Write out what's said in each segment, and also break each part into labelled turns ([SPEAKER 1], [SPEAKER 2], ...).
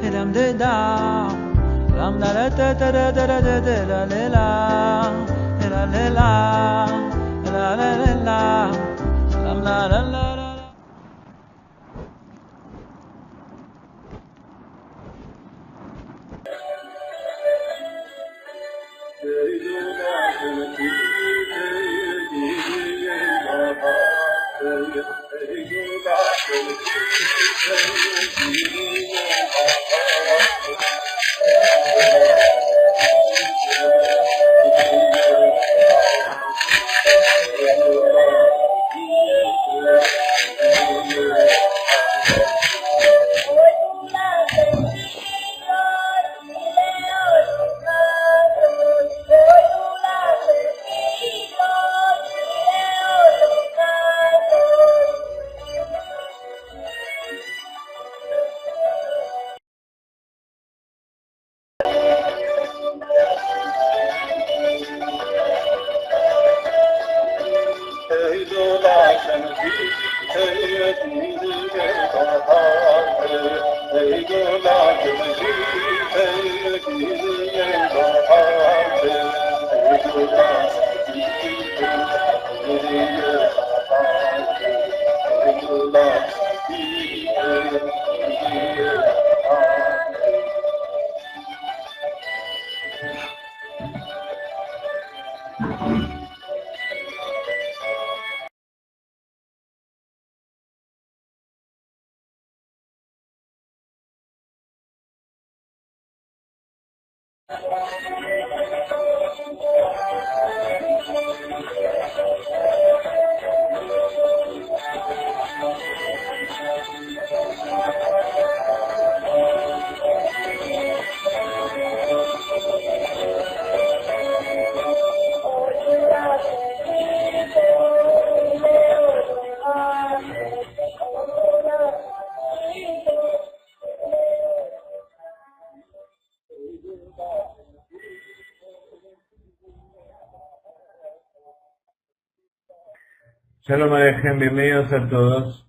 [SPEAKER 1] hiram de da lam da da da da da da da da da la la la la la la la lam la la la.
[SPEAKER 2] Shalom Alejem, bienvenidos a todos.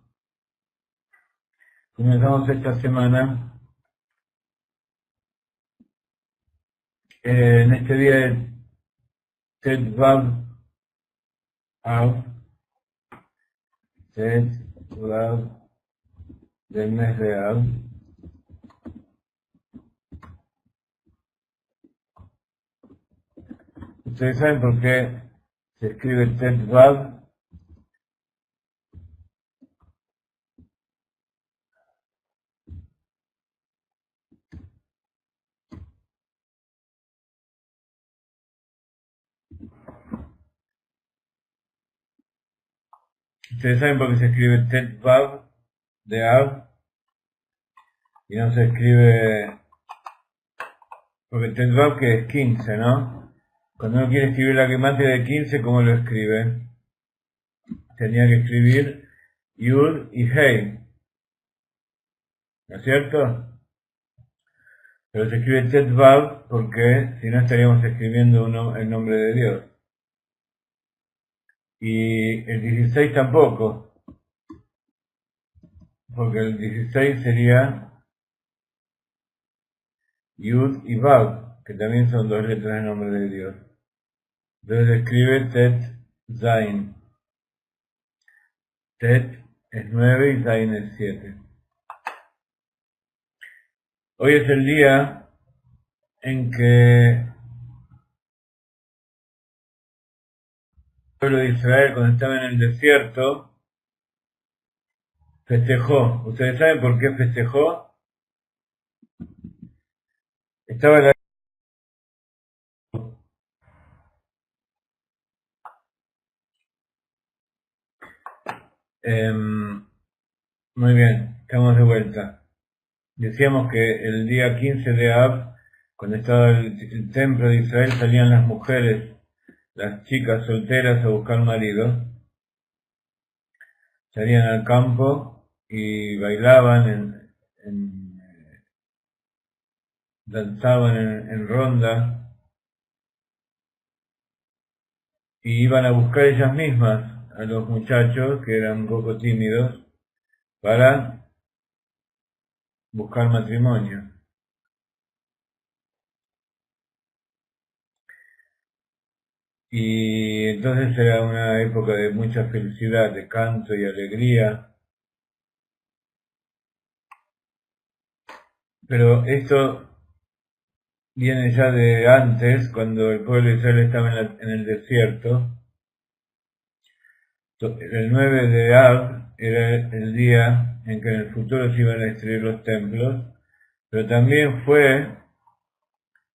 [SPEAKER 2] Comenzamos esta semana en este día de Tet Vav Av, Tet Vav del mes de Av. ¿Ustedes saben por qué se escribe Tet Vav? ¿Ustedes saben por qué se escribe Tet Vav de Av? Y no se escribe... Porque Tet Vav que es 15, ¿no? Cuando uno quiere escribir la gematria de 15, ¿cómo lo escribe? Tenía que escribir Yud y Hei, ¿no es cierto? Pero se escribe Tet Vav porque si no estaríamos escribiendo el nombre de Dios. Y el 16 tampoco, porque el 16 sería Yud y Vav, que también son dos letras del nombre de Dios. Entonces se escribe Tet Zain. Tet es 9 y Zain es 7. Hoy es el día en que el pueblo de Israel, cuando estaba en el desierto, festejó. ¿Ustedes saben por qué festejó? Estaba la... Muy bien, estamos de vuelta. Decíamos que el día 15 de Av, cuando estaba el templo de Israel, salían las mujeres, las chicas solteras a buscar marido. Salían al campo y bailaban, danzaban en ronda y iban a buscar ellas mismas a los muchachos que eran un poco tímidos para buscar matrimonio. Y entonces era una época de mucha felicidad, de canto y alegría. Pero esto viene ya de antes, cuando el pueblo de Israel estaba en el desierto. El 9 de Av era el día en que en el futuro se iban a destruir los templos, pero también fue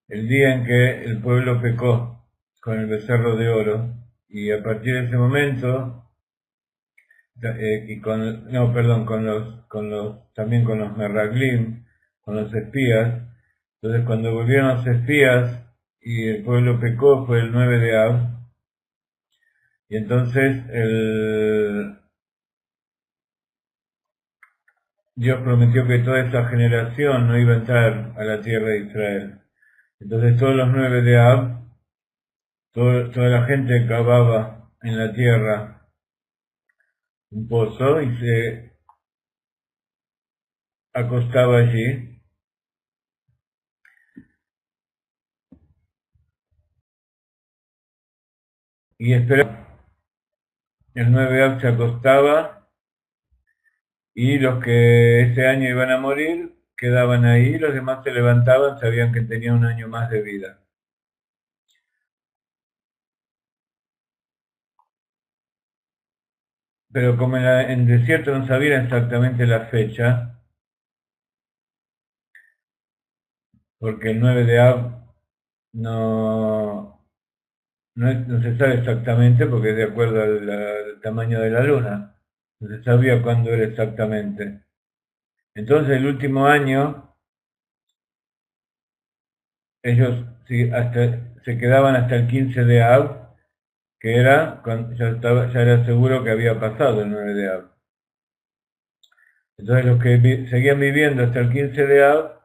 [SPEAKER 2] el día en que el pueblo pecó con el becerro de oro, y a partir de ese momento, también con los meraglim, con los espías. Entonces cuando volvieron los espías y el pueblo pecó fue el 9 de Av, y entonces Dios prometió que toda esa generación no iba a entrar a la tierra de Israel. Entonces todos los 9 de Av, toda la gente cavaba en la tierra un pozo y se acostaba allí y esperaba. El 9 de Av se acostaba y los que ese año iban a morir quedaban ahí, los demás se levantaban, sabían que tenían un año más de vida. Pero como en el desierto no sabían exactamente la fecha, porque el 9 de Av no se sabe exactamente, porque es de acuerdo al tamaño de la luna, no se sabía cuándo era exactamente. Entonces el último año, ellos se quedaban hasta el 15 de Av, que era, ya era seguro que había pasado el 9 de Av. Entonces los que seguían viviendo hasta el 15 de Av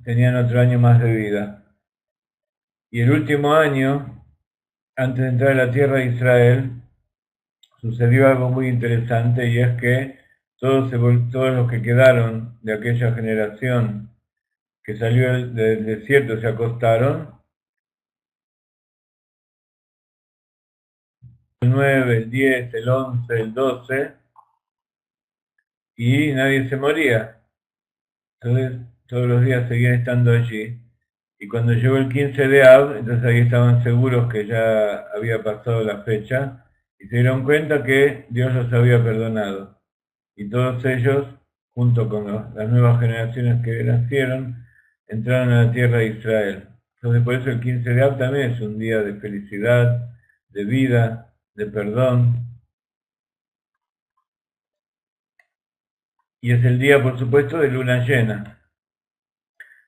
[SPEAKER 2] tenían otro año más de vida. Y el último año, antes de entrar a la tierra de Israel, sucedió algo muy interesante, y es que todos los que quedaron de aquella generación que salió del desierto se acostaron. El 9, el 10, el 11, el 12, y nadie se moría. Entonces todos los días seguían estando allí. Y cuando llegó el 15 de Av, entonces ahí estaban seguros que ya había pasado la fecha, y se dieron cuenta que Dios los había perdonado. Y todos ellos, junto con las nuevas generaciones que nacieron, entraron a la tierra de Israel. Entonces por eso el 15 de Av también es un día de felicidad, de vida, de perdón. Y es el día, por supuesto, de luna llena.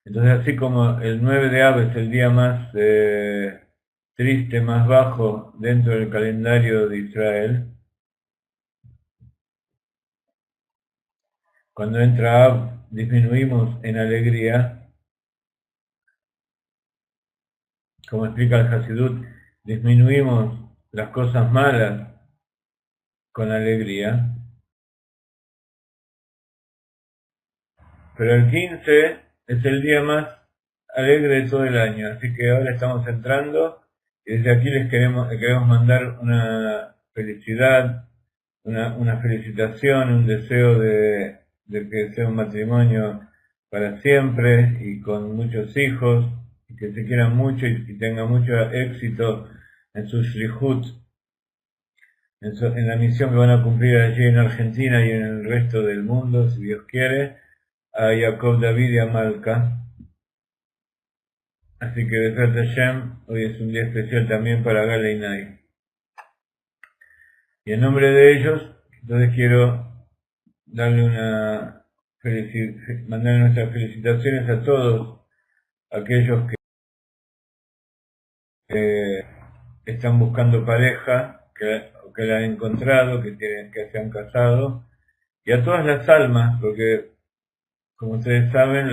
[SPEAKER 2] Entonces, así como el 9 de Av es el día más triste, más bajo dentro del calendario de Israel, cuando entra Av disminuimos en alegría, como explica el Hasidut, disminuimos las cosas malas con alegría. Pero el 15 es el día más alegre de todo el año, así que ahora estamos entrando y desde aquí les queremos mandar una felicidad, una felicitación, un deseo de que sea un matrimonio para siempre y con muchos hijos, y que se quieran mucho y tengan mucho éxito en su shlichut, en la misión que van a cumplir allí en Argentina y en el resto del mundo, si Dios quiere, a Jacob, David y a Malca. Así que de Hashem, hoy es un día especial también para Gala y Nay. Y en nombre de ellos, entonces quiero darle mandar nuestras felicitaciones a todos aquellos que están buscando pareja, que la han encontrado, que se han casado, y a todas las almas, porque como ustedes saben,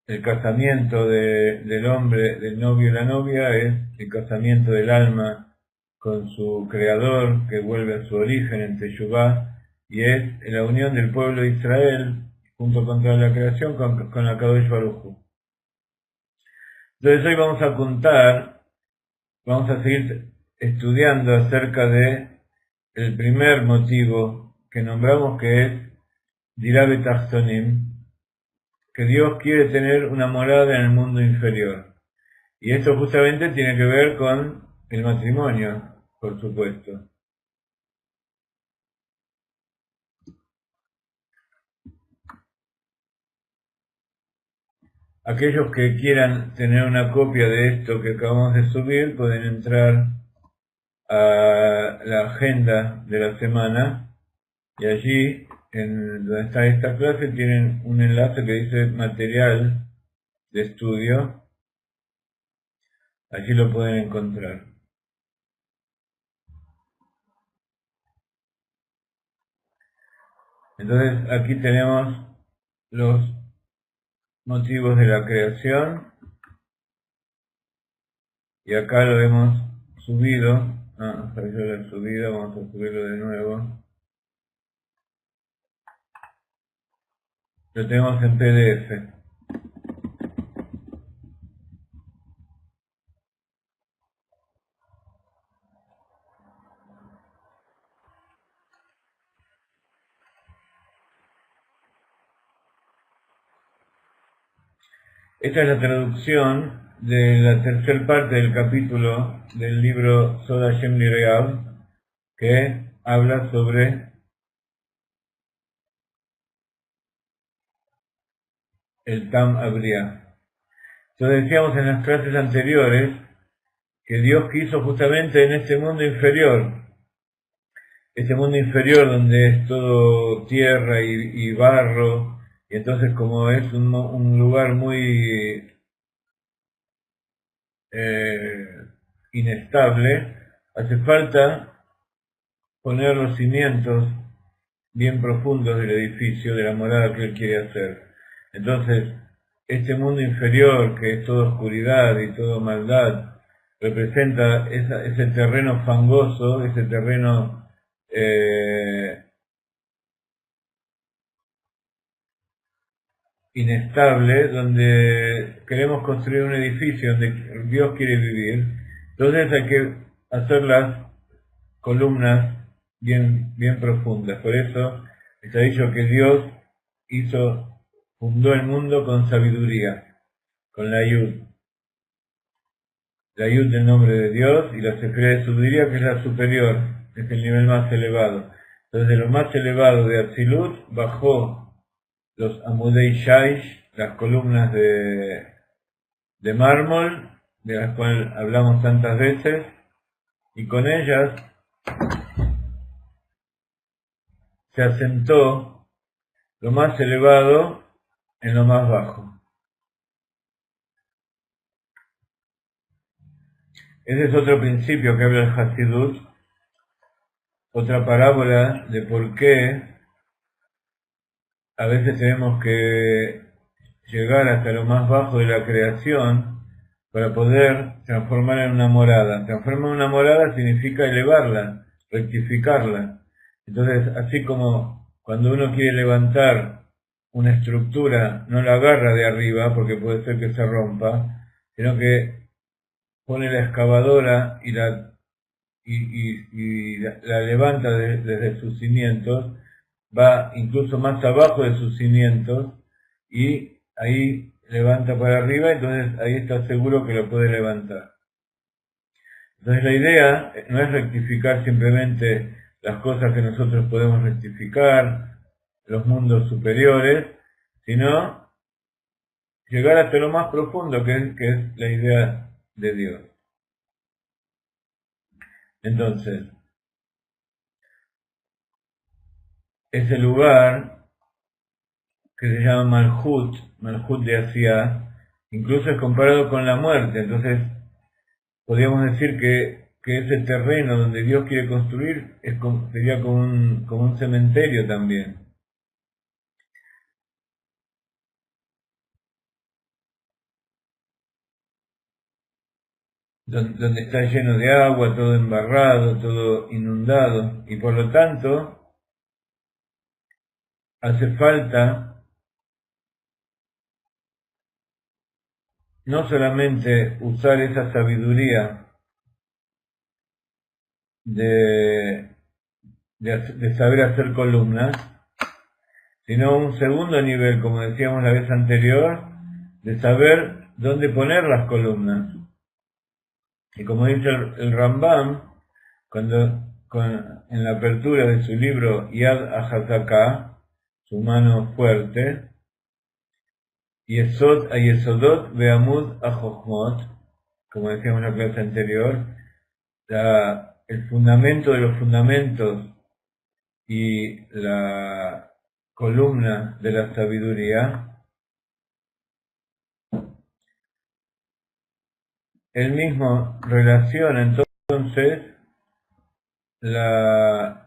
[SPEAKER 2] el casamiento del hombre, del novio y la novia, es el casamiento del alma con su creador, que vuelve a su origen en Teshuvá, y es la unión del pueblo de Israel, junto con toda la creación, con la Kadosh Baruj Hu. Entonces hoy vamos a seguir estudiando acerca de el primer motivo que nombramos, que es Dirá Betachtonim, que Dios quiere tener una morada en el mundo inferior. Y esto justamente tiene que ver con el matrimonio, por supuesto. Aquellos que quieran tener una copia de esto que acabamos de subir pueden entrar a la agenda de la semana y allí, en donde está esta clase, tienen un enlace que dice material de estudio. Allí lo pueden encontrar. Entonces aquí tenemos los motivos de la creación y acá lo hemos subido. Apareció la subida, vamos a subirlo de nuevo. Lo tenemos en PDF. Esta es la traducción de la tercera parte del capítulo del libro Sod Hashem Lireav, que habla sobre el Tam Abria. Entonces decíamos en las clases anteriores que Dios quiso justamente en este mundo inferior donde es todo tierra y barro, y entonces como es un lugar muy inestable, hace falta poner los cimientos bien profundos del edificio, de la morada que él quiere hacer. Entonces, este mundo inferior, que es toda oscuridad y toda maldad, representa ese terreno fangoso, ese terreno inestable, donde queremos construir un edificio donde Dios quiere vivir. Entonces hay que hacer las columnas bien profundas. Por eso está dicho que Dios fundó el mundo con sabiduría, con la Yud. La Yud del nombre de Dios y la Sefirá de sabiduría, que es la superior, es el nivel más elevado. Entonces de lo más elevado de Atzilut bajó los Amudei Shaish, las columnas de mármol, de las cuales hablamos tantas veces, y con ellas se asentó lo más elevado en lo más bajo. Ese es otro principio que habla el Hasidut, otra parábola de por qué a veces tenemos que llegar hasta lo más bajo de la creación para poder transformar en una morada. Transformar en una morada significa elevarla, rectificarla. Entonces, así como cuando uno quiere levantar una estructura, no la agarra de arriba porque puede ser que se rompa, sino que pone la excavadora y la levanta desde sus cimientos, va incluso más abajo de sus cimientos y ahí levanta para arriba, entonces ahí está seguro que lo puede levantar. Entonces la idea no es rectificar simplemente las cosas que nosotros podemos rectificar, los mundos superiores, sino llegar hasta lo más profundo que es la idea de Dios. Entonces, ese lugar que se llama Malhut de Asia, incluso es comparado con la muerte. Entonces, podríamos decir que ese terreno donde Dios quiere construir sería como un cementerio también. donde está lleno de agua, todo embarrado, todo inundado, y por lo tanto hace falta no solamente usar esa sabiduría de saber hacer columnas, sino un segundo nivel, como decíamos la vez anterior, de saber dónde poner las columnas. Y como dice el Rambam, en la apertura de su libro Yad HaZaká, su mano fuerte, Yesod HaYesodot Ve'amud HaJochmot, como decíamos en la clase anterior, el fundamento de los fundamentos y la columna de la sabiduría. Él mismo relaciona entonces la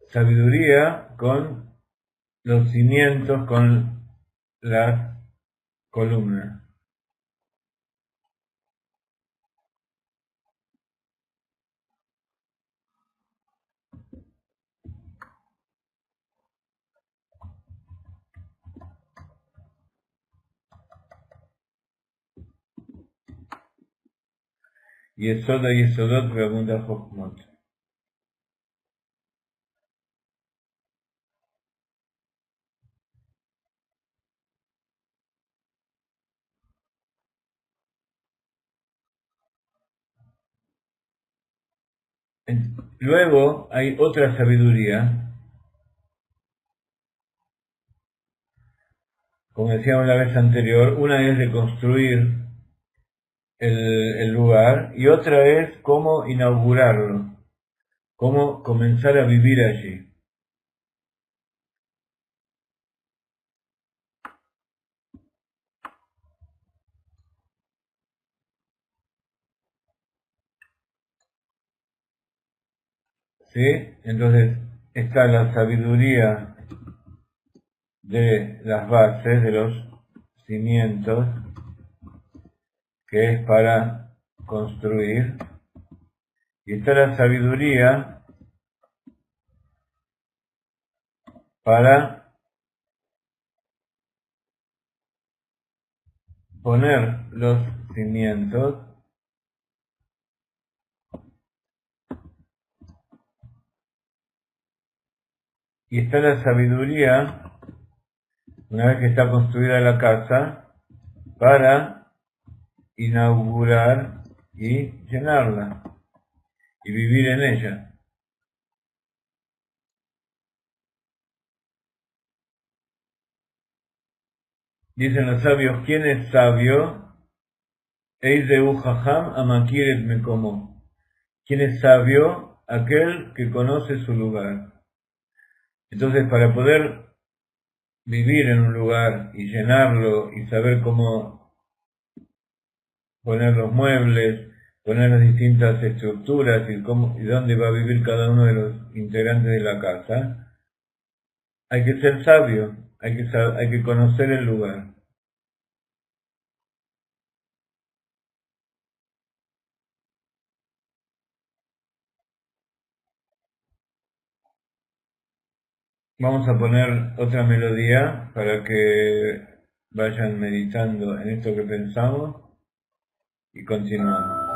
[SPEAKER 2] sabiduría con los cimientos, con las columnas. Yesod HaYesodot Ve'amud HaJochmot. Luego hay otra sabiduría, como decíamos la vez anterior, una es de construir el lugar y otra es cómo inaugurarlo, cómo comenzar a vivir allí. ¿Sí? Entonces está la sabiduría de las bases, de los cimientos, que es para construir, y está la sabiduría para poner los cimientos, y está la sabiduría, una vez que está construida la casa, para inaugurar y llenarla y vivir en ella. Dicen los sabios, ¿quién es sabio? Eideu Jajam Amakiret Mekomo. ¿Quién es sabio? Aquel que conoce su lugar. Entonces, para poder vivir en un lugar y llenarlo y saber cómo poner los muebles, poner las distintas estructuras y dónde va a vivir cada uno de los integrantes de la casa, hay que ser sabio, hay que conocer el lugar. Vamos a poner otra melodía para que vayan meditando en esto que pensamos y continuamos.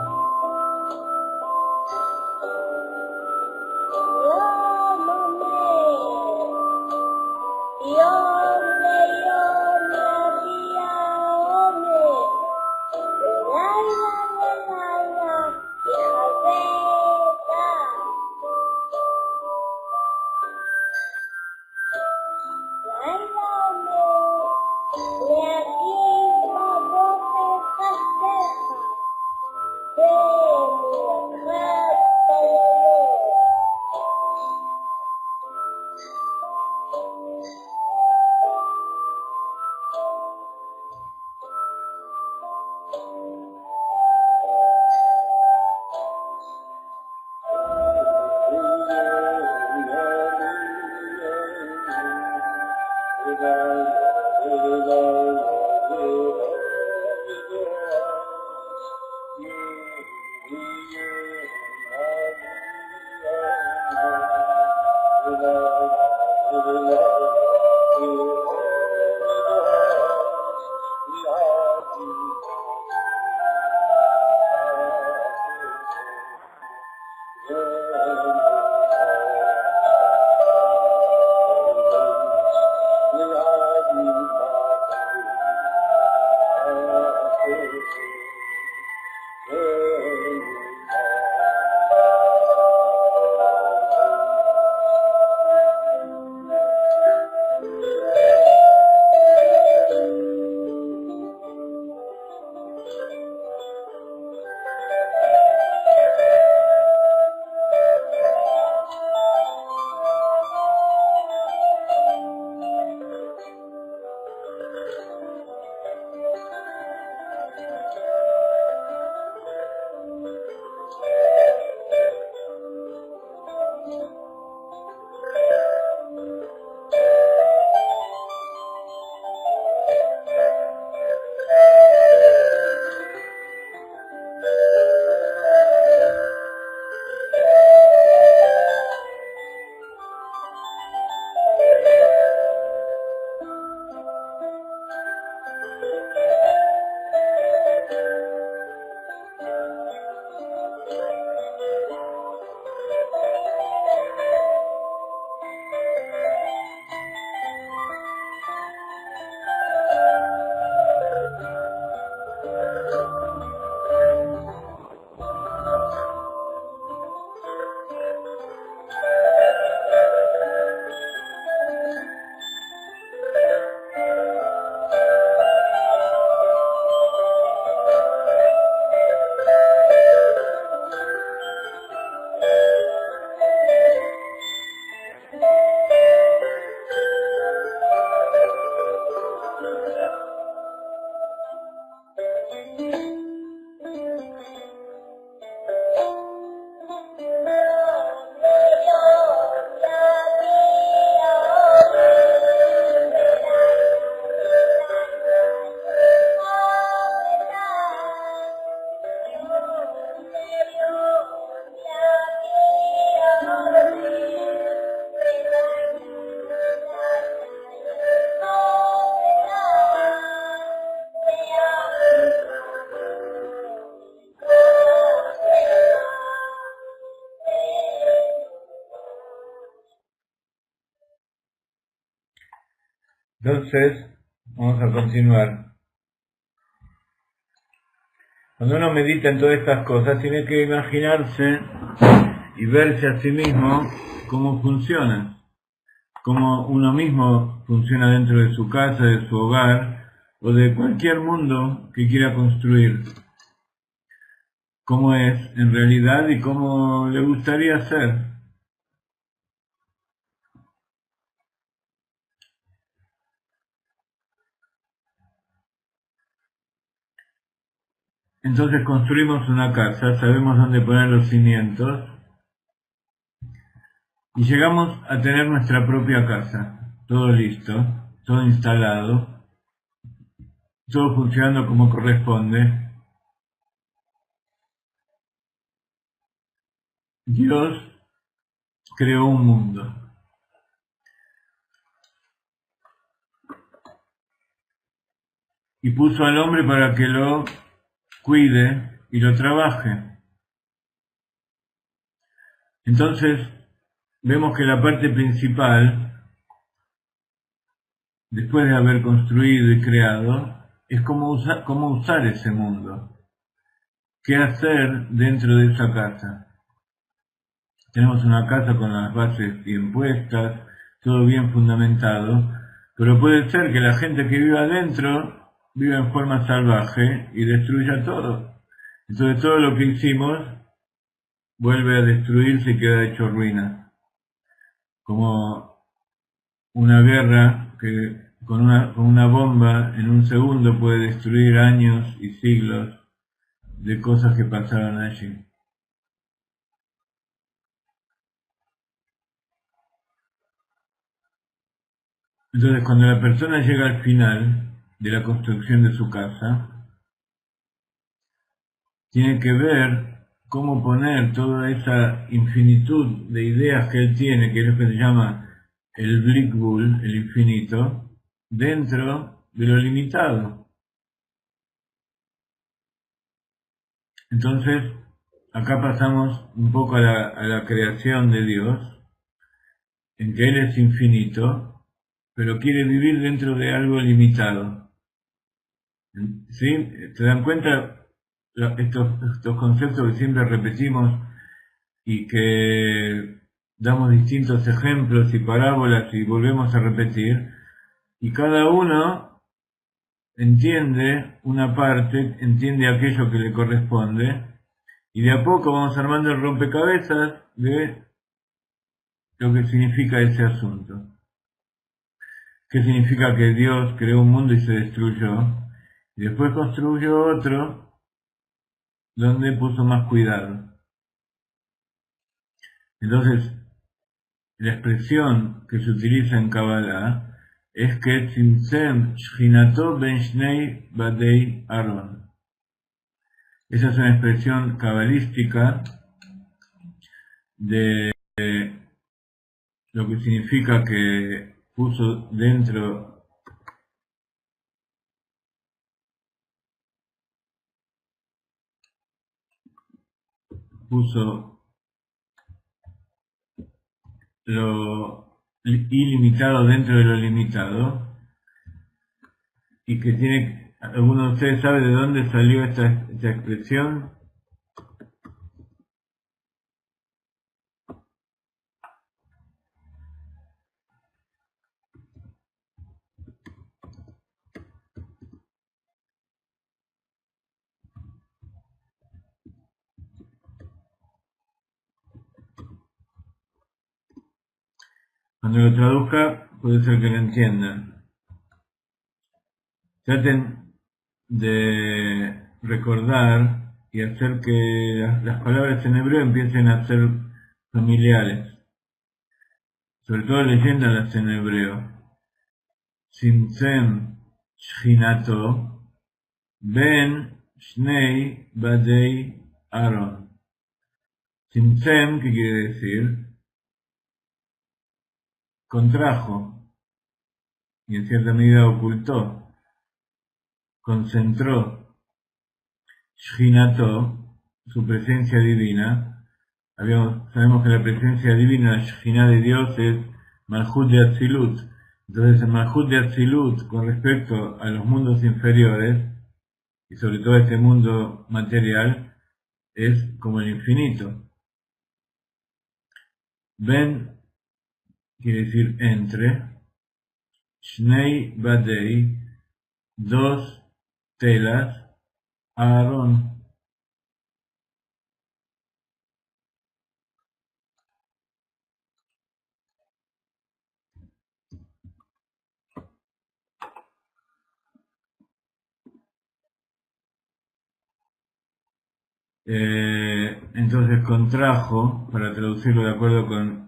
[SPEAKER 2] Entonces, vamos a continuar. Cuando uno medita en todas estas cosas, tiene que imaginarse y verse a sí mismo cómo funciona, cómo uno mismo funciona dentro de su casa, de su hogar, o de cualquier mundo que quiera construir. Cómo es en realidad y cómo le gustaría ser. Entonces construimos una casa, sabemos dónde poner los cimientos y llegamos a tener nuestra propia casa, todo listo, todo instalado, todo funcionando como corresponde. Dios creó un mundo y puso al hombre para que lo cuide y lo trabaje. Entonces vemos que la parte principal, después de haber construido y creado, es cómo usar ese mundo, qué hacer dentro de esa casa. Tenemos una casa con las bases bien puestas, todo bien fundamentado, pero puede ser que la gente que viva adentro viva en forma salvaje y destruya todo. Entonces todo lo que hicimos vuelve a destruirse y queda hecho ruina. Como una guerra que con una bomba en un segundo puede destruir años y siglos de cosas que pasaron allí. Entonces, cuando la persona llega al final de la construcción de su casa, tiene que ver cómo poner toda esa infinitud de ideas que él tiene, que es lo que se llama el Blickbull, el infinito, dentro de lo limitado. Entonces, acá pasamos un poco a la creación de Dios, en que Él es infinito, pero quiere vivir dentro de algo limitado. ¿Sí? ¿Te dan cuenta estos conceptos que siempre repetimos y que damos distintos ejemplos y parábolas y volvemos a repetir? Y cada uno entiende una parte, entiende aquello que le corresponde, y de a poco vamos armando el rompecabezas de lo que significa ese asunto. ¿Qué significa que Dios creó un mundo y se destruyó? Y después construyó otro donde puso más cuidado. Entonces, la expresión que se utiliza en Kabbalah es que Tzimtzem Shchinato Ben Shnei Badei Aaron. Esa es una expresión cabalística de lo que significa que puso lo ilimitado dentro de lo limitado, y que tiene, ¿alguno de ustedes sabe de dónde salió esta expresión? Cuando lo traduzca puede ser que lo entiendan. Traten de recordar y hacer que las palabras en hebreo empiecen a ser familiares, sobre todo leyéndolas en hebreo. Tzimtzem Shchinato Ben Shnei Badei Aaron. Tzimtzem, ¿qué quiere decir? Contrajo, y en cierta medida ocultó, concentró. Shchinato, su presencia divina. Sabemos que la presencia divina, la Shekhinah de Dios, es Malhut de Atzilut. Entonces el Malhut de Atzilut, con respecto a los mundos inferiores, y sobre todo este mundo material, es como el infinito. Ben quiere decir entre, Shnei Badei, dos telas, Aarón. Entonces contrajo, para traducirlo de acuerdo con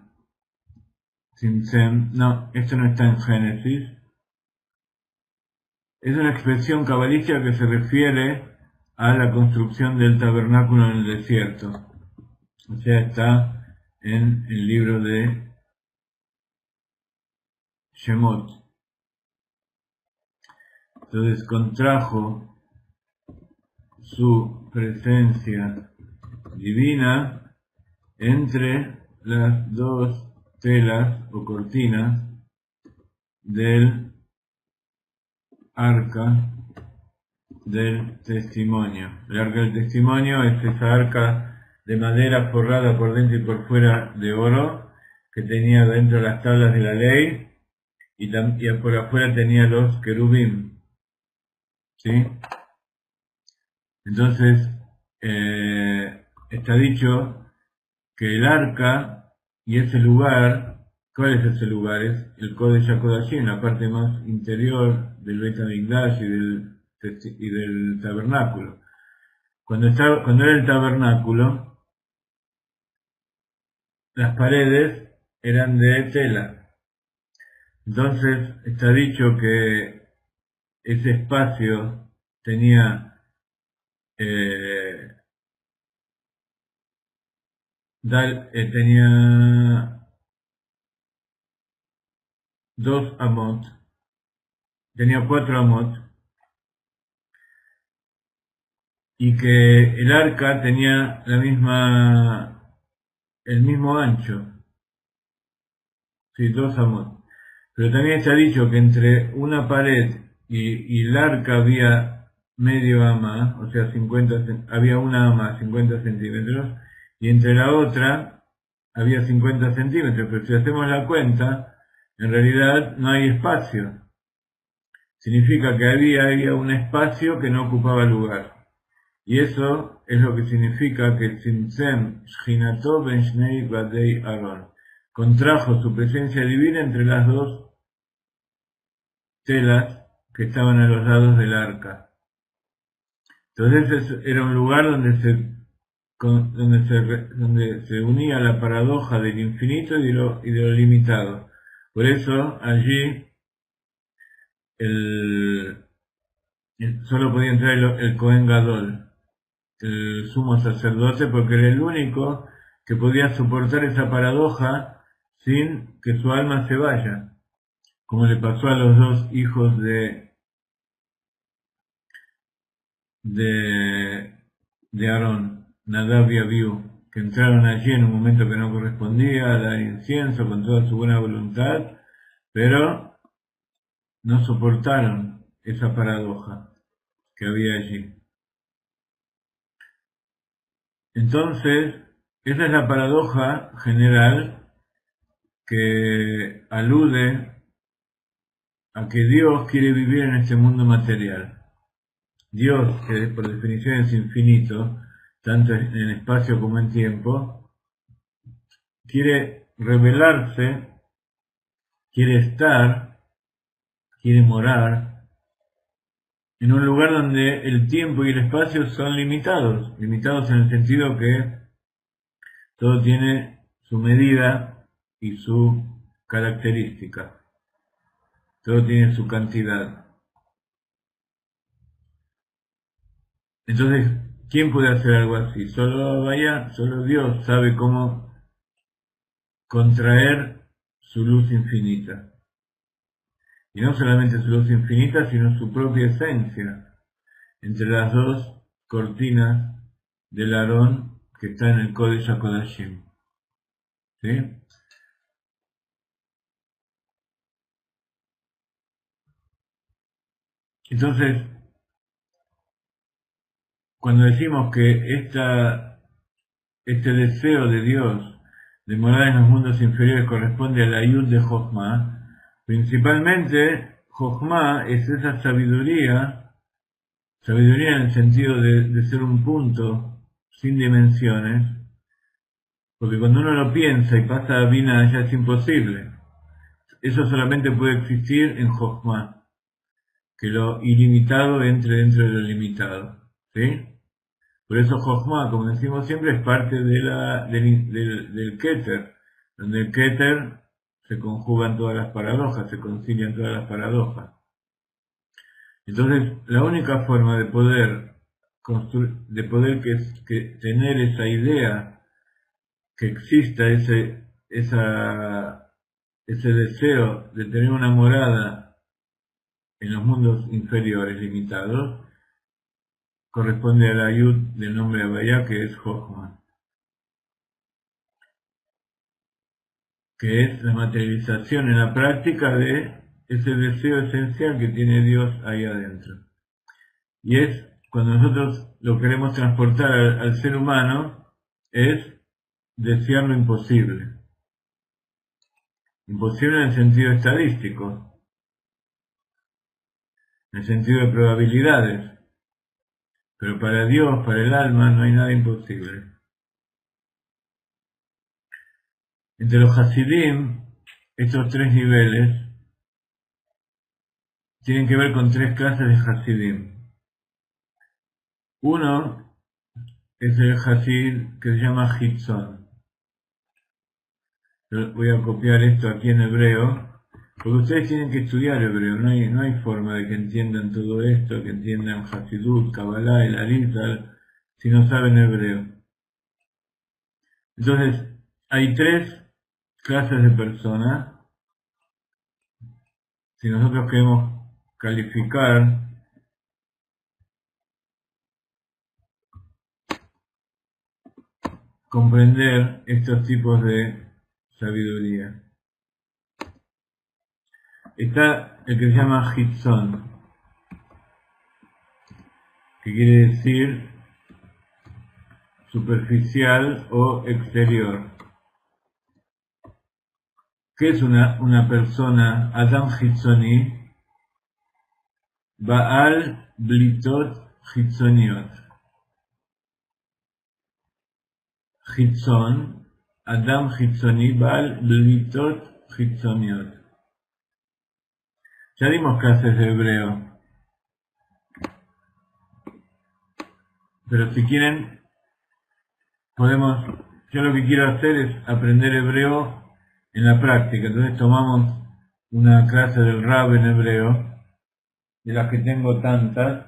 [SPEAKER 2] Tzimtzem, no, esto no está en Génesis, es una expresión cabalística que se refiere a la construcción del tabernáculo en el desierto, o sea, está en el libro de Shemot. Entonces contrajo su presencia divina entre las dos telas o cortinas del arca del testimonio. El arca del testimonio es esa arca de madera forrada por dentro y por fuera de oro, que tenía dentro las tablas de la ley, y por afuera tenía los querubim. ¿Sí? Entonces, está dicho que el arca y ese lugar, ¿cuál es ese lugar? Es el Kodesh HaKodashim, la parte más interior del Beit HaMikdash y del tabernáculo. Cuando era el tabernáculo, las paredes eran de tela. Entonces está dicho que ese espacio tenía tenía 2 amot, tenía 4 amot, y que el arca tenía el mismo ancho, sí, 2 amot. Pero también está dicho que entre una pared y el arca había medio ama, o sea, había una ama 50 centímetros, y entre la otra había 50 centímetros, pero si hacemos la cuenta, en realidad no hay espacio. Significa que había un espacio que no ocupaba lugar. Y eso es lo que significa que Tzimtzem Shchinato ben Shnei Badei Aaron contrajo su presencia divina entre las dos telas que estaban a los lados del arca. Entonces era un lugar donde se unía la paradoja del infinito y de lo limitado. Por eso allí solo podía entrar el Cohen Gadol, el sumo sacerdote, porque era el único que podía soportar esa paradoja sin que su alma se vaya, como le pasó a los dos hijos de Aarón, Nadab y Abiú, que entraron allí en un momento que no correspondía a dar incienso con toda su buena voluntad, pero no soportaron esa paradoja que había allí. Entonces, esa es la paradoja general que alude a que Dios quiere vivir en este mundo material. Dios, que por definición es infinito, tanto en espacio como en tiempo, quiere revelarse, quiere estar, quiere morar en un lugar donde el tiempo y el espacio son limitados en el sentido que todo tiene su medida y su característica, todo tiene su cantidad. Entonces, ¿quién puede hacer algo así? Solo Dios sabe cómo contraer su luz infinita. Y no solamente su luz infinita, sino su propia esencia, entre las dos cortinas del Aarón que está en el Kodesh HaKodashim. ¿Sí? Entonces, cuando decimos que este deseo de Dios de morar en los mundos inferiores corresponde a la Yud de Jochma, principalmente Jochma es esa sabiduría en el sentido de ser un punto sin dimensiones, porque cuando uno lo piensa y pasa a Bina ya es imposible. Eso solamente puede existir en Jochma, que lo ilimitado entre dentro de lo limitado. ¿Sí? Por eso Jochma, como decimos siempre, es parte del Keter, donde el Keter se conjugan todas las paradojas, se concilian todas las paradojas. Entonces, la única forma de poder tener esa idea, que exista ese deseo de tener una morada en los mundos inferiores limitados, corresponde a la Yud del nombre Havaya, que es Jochma, que es la materialización en la práctica de ese deseo esencial que tiene Dios ahí adentro. Y es cuando nosotros lo queremos transportar al ser humano, es desear lo imposible. Imposible en el sentido estadístico, en el sentido de probabilidades. Pero para Dios, para el alma, no hay nada imposible. Entre los Hasidim, estos 3 niveles tienen que ver con 3 clases de Hasidim. Uno es el Hasid que se llama Hitzon. Voy a copiar esto aquí en hebreo. Porque ustedes tienen que estudiar hebreo, no hay forma de que entiendan todo esto, que entiendan Hasidut, Kabbalah, el Arizal, si no saben hebreo. Entonces, hay tres clases de personas. Si nosotros queremos calificar comprender estos tipos de sabiduría. Está el que se llama Hitzon, que quiere decir superficial o exterior. ¿Qué es una persona? Adam Hitzoni, Baal Blitot Hitzoniot. Hitzon, Adam Hitzoni, Baal Blitot Hitzoniot. Ya dimos clases de hebreo, pero si quieren, yo lo que quiero hacer es aprender hebreo en la práctica. Entonces tomamos una clase del Rab en hebreo, de las que tengo tantas,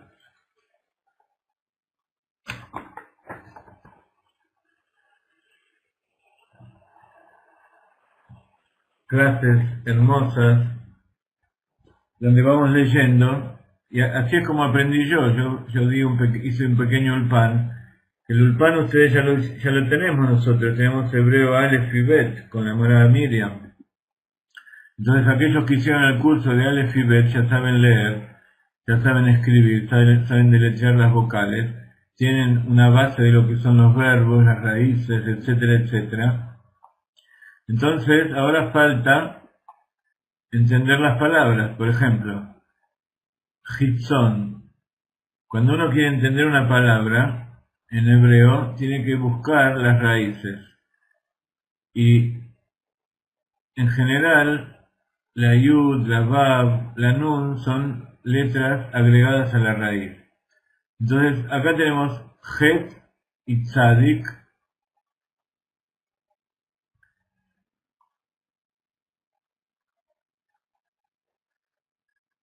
[SPEAKER 2] clases hermosas, donde vamos leyendo, y así es como aprendí yo hice un pequeño ulpan. El ulpan ustedes ya lo tenemos nosotros, tenemos hebreo Aleph y Bet, con la morada Miriam. Entonces aquellos que hicieron el curso de Aleph y Bet ya saben leer, ya saben escribir, saben deletrear las vocales, tienen una base de lo que son los verbos, las raíces, etcétera, etcétera. Entonces ahora falta entender las palabras. Por ejemplo, Hitzon. Cuando uno quiere entender una palabra en hebreo, tiene que buscar las raíces. Y en general, la Yud, la Vav, la Nun son letras agregadas a la raíz. Entonces, acá tenemos Het y Tzadik.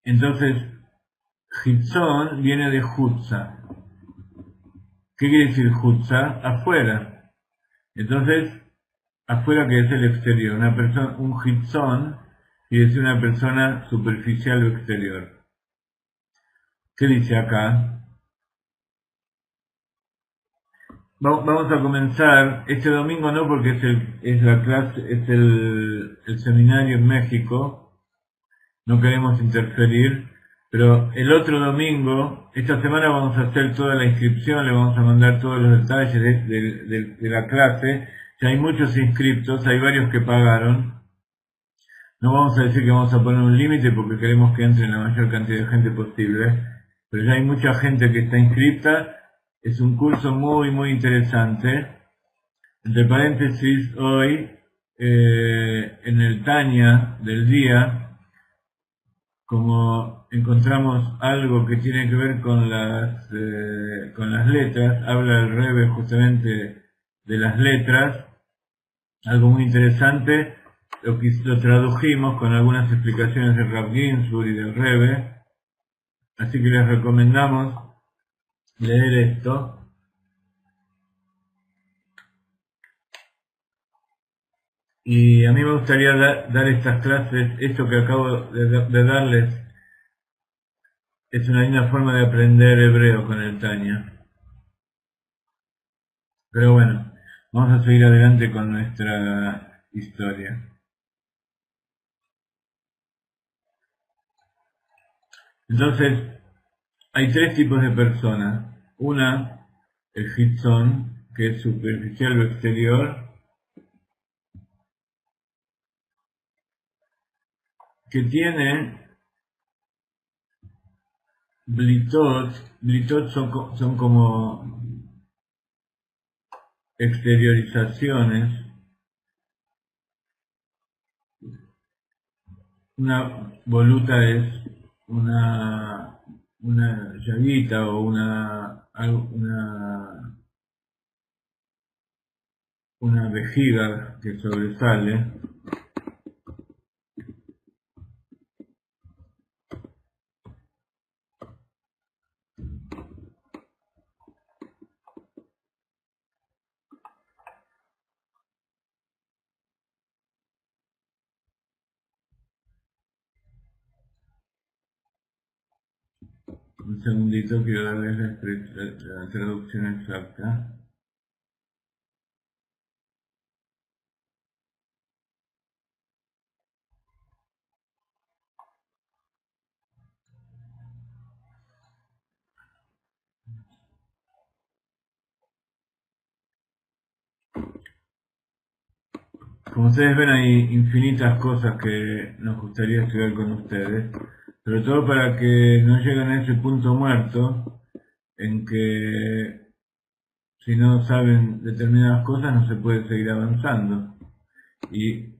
[SPEAKER 2] Entonces, Hitzon viene de Hutza. ¿Qué quiere decir Hutza? Afuera. Entonces, afuera que es el exterior. Un Hitzon quiere decir una persona superficial o exterior. ¿Qué dice acá? Vamos a comenzar este domingo, no porque es la clase, es el seminario en México, no queremos interferir, pero el otro domingo, esta semana vamos a hacer toda la inscripción, le vamos a mandar todos los detalles de la clase. Ya hay muchos inscriptos, hay varios que pagaron. No vamos a decir que vamos a poner un límite porque queremos que entre la mayor cantidad de gente posible, pero ya hay mucha gente que está inscripta. Es un curso muy, muy interesante. Entre paréntesis, hoy, en el Tanya del día, como encontramos algo que tiene que ver con las letras, habla el Rebbe justamente de las letras, algo muy interesante, lo tradujimos con algunas explicaciones de Rav Ginsburg y del Rebbe, así que les recomendamos leer esto. Y a mí me gustaría dar estas clases, esto que acabo de darles, es una linda forma de aprender hebreo con el Tanya. Pero bueno, vamos a seguir adelante con nuestra historia. Entonces, hay tres tipos de personas. Una, el Hitzon, que es superficial o exterior, que tiene blitot. Blitot son como exteriorizaciones. Una voluta es una llaguita o una vejiga que sobresale. Un segundito, quiero darles la traducción exacta. Como ustedes ven, hay infinitas cosas que nos gustaría estudiar con ustedes, sobre todo para que no lleguen a ese punto muerto en que si no saben determinadas cosas no se puede seguir avanzando. Y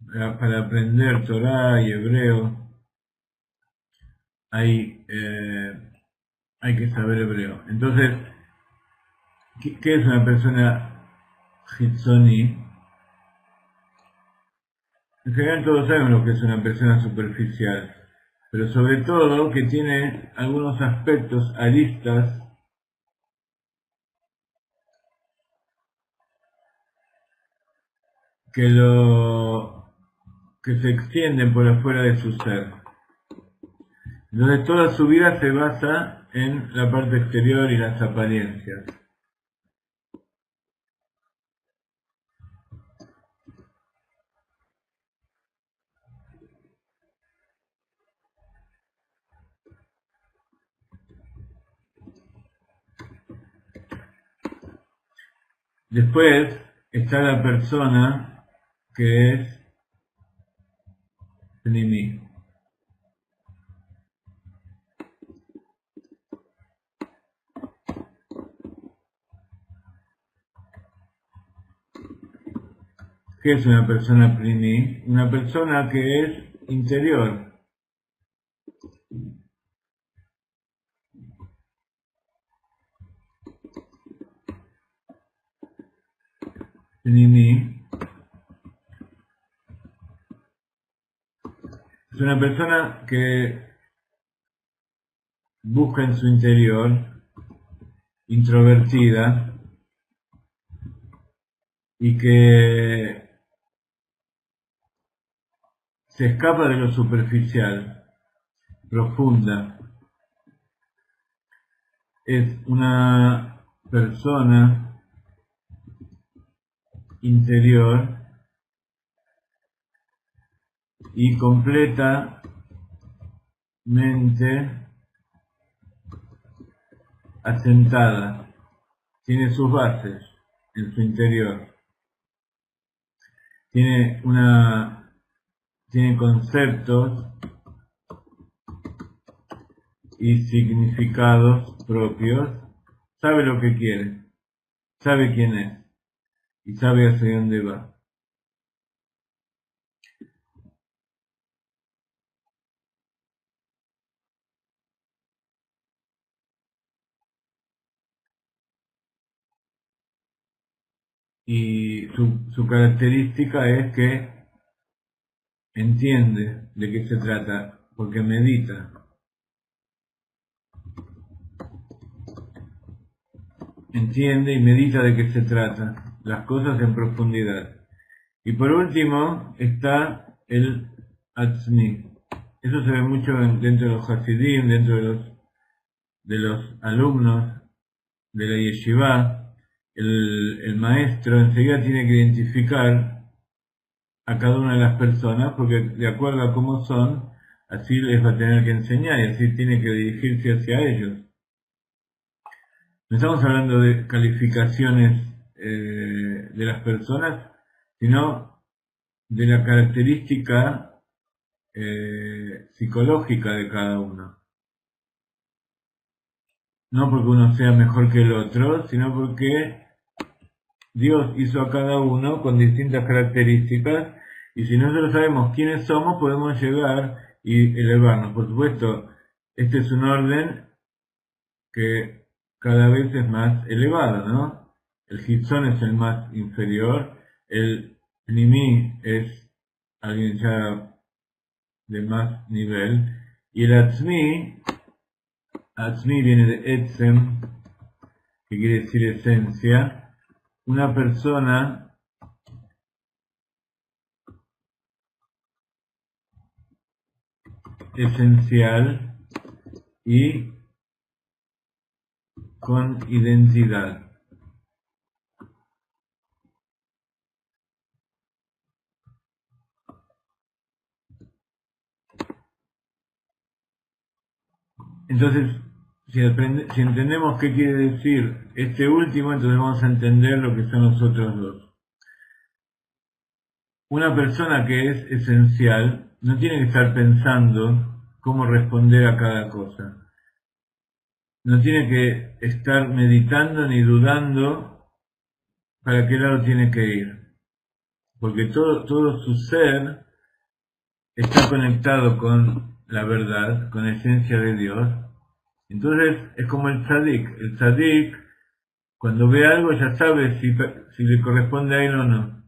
[SPEAKER 2] para aprender Torah y hebreo hay que saber hebreo. Entonces, ¿qué es una persona hitzoni? En general todos saben lo que es una persona superficial, pero sobre todo que tiene algunos aspectos, aristas, que se extienden por afuera de su ser. Entonces toda su vida se basa en la parte exterior y las apariencias. Después está la persona que es Pnimi. ¿Qué es una persona Pnimi? Una persona que es interior. Pnimi es una persona que busca en su interior, introvertida, y que se escapa de lo superficial, profunda. Es una persona interior y completamente asentada. Tiene sus bases en su interior. Tiene conceptos y significados propios. Sabe lo que quiere. Sabe quién es. Y sabe hacia dónde va. Y su característica es que entiende de qué se trata, porque medita. Entiende y medita de qué se trata, las cosas en profundidad. Y por último está el Atzmi. Eso se ve mucho dentro de los Hasidim, dentro de los alumnos de la Yeshiva. El maestro enseguida tiene que identificar a cada una de las personas, porque de acuerdo a cómo son, así les va a tener que enseñar y así tiene que dirigirse hacia ellos. No estamos hablando de calificaciones de las personas, sino de la característica psicológica de cada uno. No porque uno sea mejor que el otro, sino porque Dios hizo a cada uno con distintas características, y si nosotros sabemos quiénes somos, podemos llegar y elevarnos. Por supuesto, este es un orden que cada vez es más elevado, ¿no? El Hitzon es el más inferior, el Pnimi es alguien ya de más nivel, y el Atzmi viene de Etzem, que quiere decir esencia, una persona esencial y con identidad. Entonces, si entendemos qué quiere decir este último, entonces vamos a entender lo que son los otros dos. Una persona que es esencial no tiene que estar pensando cómo responder a cada cosa. No tiene que estar meditando ni dudando para qué lado tiene que ir. Porque todo su ser está conectado con la verdad, con la esencia de Dios. Entonces es como el tzadik. El tzadik, cuando ve algo, ya sabe si le corresponde a él o no.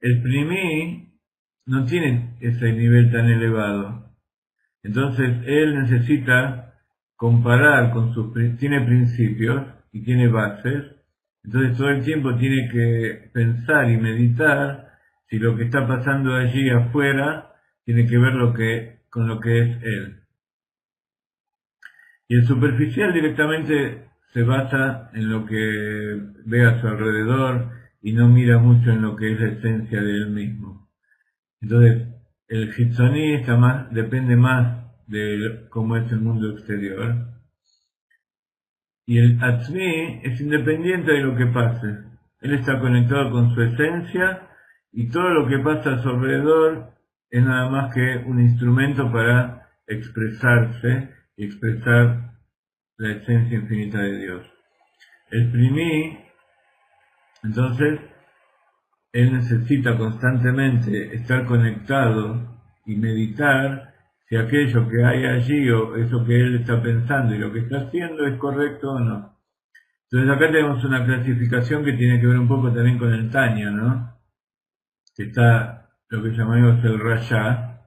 [SPEAKER 2] El primí no tiene ese nivel tan elevado. Entonces él necesita comparar con tiene principios y tiene bases. Entonces todo el tiempo tiene que pensar y meditar si lo que está pasando allí afuera tiene que ver con lo que es él. Y el superficial directamente se basa en lo que ve a su alrededor y no mira mucho en lo que es la esencia de él mismo. Entonces, el Hitzoní depende más de cómo es el mundo exterior. Y el Atzmi es independiente de lo que pase. Él está conectado con su esencia y todo lo que pasa a su alrededor es nada más que un instrumento para expresarse y expresar la esencia infinita de Dios. El primí, entonces, él necesita constantemente estar conectado y meditar si aquello que hay allí o eso que él está pensando y lo que está haciendo es correcto o no. Entonces acá tenemos una clasificación que tiene que ver un poco también con el Tanya, ¿no? Que está lo que llamamos el Rasha,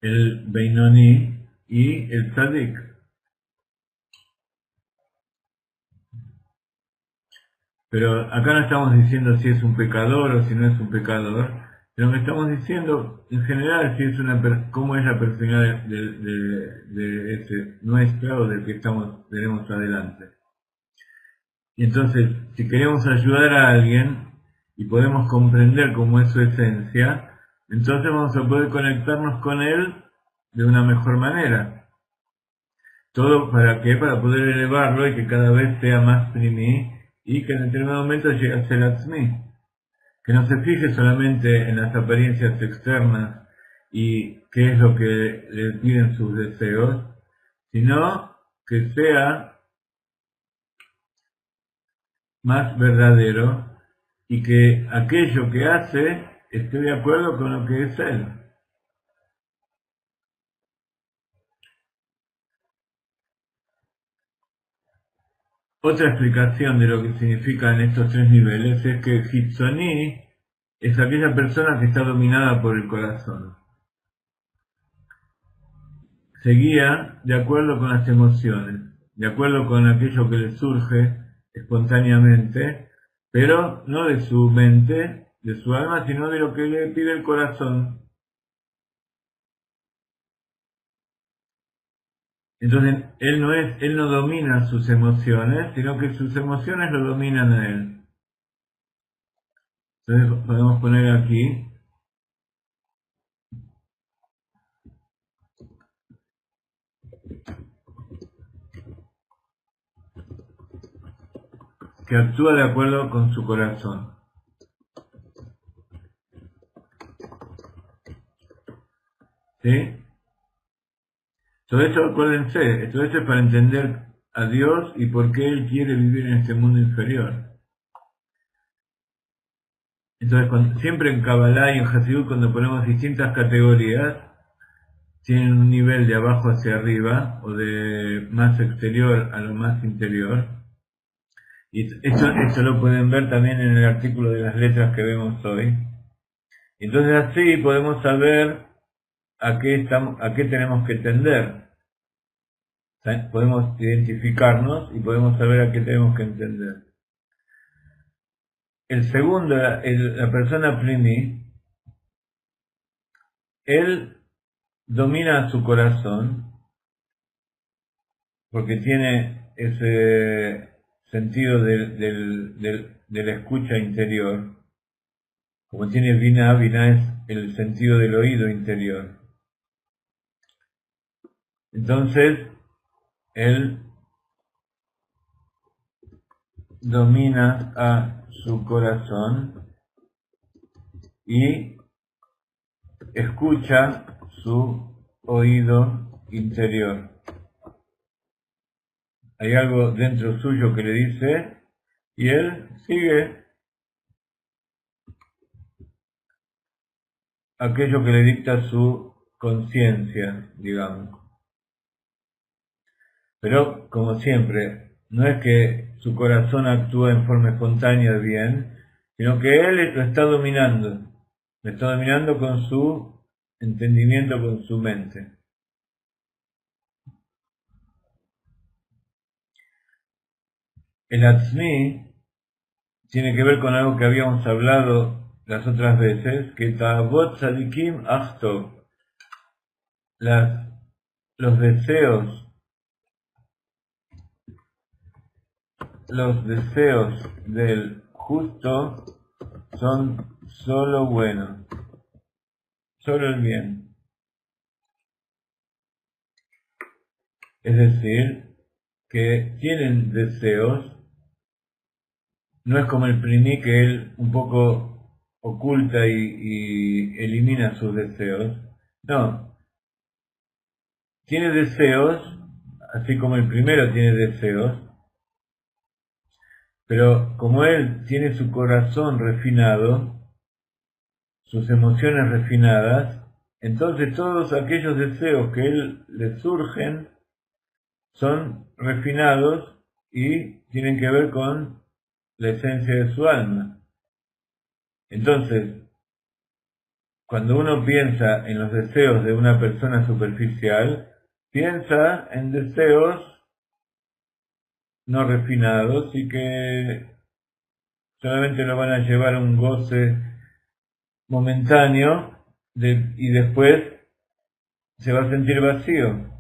[SPEAKER 2] el Beinoni y el Tzadik. Pero acá no estamos diciendo si es un pecador o si no es un pecador, pero que estamos diciendo en general si es cómo es la personalidad de ese nuestra o del que tenemos adelante. Y entonces, si queremos ayudar a alguien y podemos comprender cómo es su esencia, entonces vamos a poder conectarnos con él de una mejor manera. ¿Todo para qué? Para poder elevarlo y que cada vez sea más primí y que en determinado momento llegue a ser Atzmi. Que no se fije solamente en las apariencias externas y qué es lo que le piden sus deseos, sino que sea más verdadero y que aquello que hace esté de acuerdo con lo que es él. Otra explicación de lo que significan estos tres niveles es que Hitzoní es aquella persona que está dominada por el corazón. Se guía de acuerdo con las emociones, de acuerdo con aquello que le surge espontáneamente, pero no de su mente, de su alma, sino de lo que le pide el corazón. Entonces, él no domina sus emociones, sino que sus emociones lo dominan a él. Entonces podemos poner aquí que actúa de acuerdo con su corazón. ¿Sí? Todo esto, acuérdense, todo esto es para entender a Dios y por qué Él quiere vivir en este mundo inferior. Entonces, siempre en Kabbalah y en Hasidut, cuando ponemos distintas categorías, tienen un nivel de abajo hacia arriba, o de más exterior a lo más interior. Y esto lo pueden ver también en el artículo de las letras que vemos hoy. Entonces así podemos saber a qué tenemos que tender. Podemos identificarnos y podemos saber a qué tenemos que entender. El segundo, la persona Plini, él domina su corazón, porque tiene ese sentido de la escucha interior. Como tiene Binah, Binah es el sentido del oído interior. Entonces, él domina a su corazón y escucha su oído interior. Hay algo dentro suyo que le dice y él sigue aquello que le dicta su conciencia, digamos. Pero, como siempre, no es que su corazón actúa en forma espontánea bien, sino que él lo está dominando con su entendimiento, con su mente. El Atzmi tiene que ver con algo que habíamos hablado las otras veces, que Ta'avot Tzadikim Achtov, los deseos del justo son solo buenos, solo el bien. Es decir, que tienen deseos, no es como el Priní que él un poco oculta y elimina sus deseos. No, tiene deseos, así como el primero tiene deseos, pero como él tiene su corazón refinado, sus emociones refinadas, entonces todos aquellos deseos que él le surgen son refinados y tienen que ver con la esencia de su alma. Entonces, cuando uno piensa en los deseos de una persona superficial, piensa en deseos no refinados y que solamente lo van a llevar a un goce momentáneo y después se va a sentir vacío,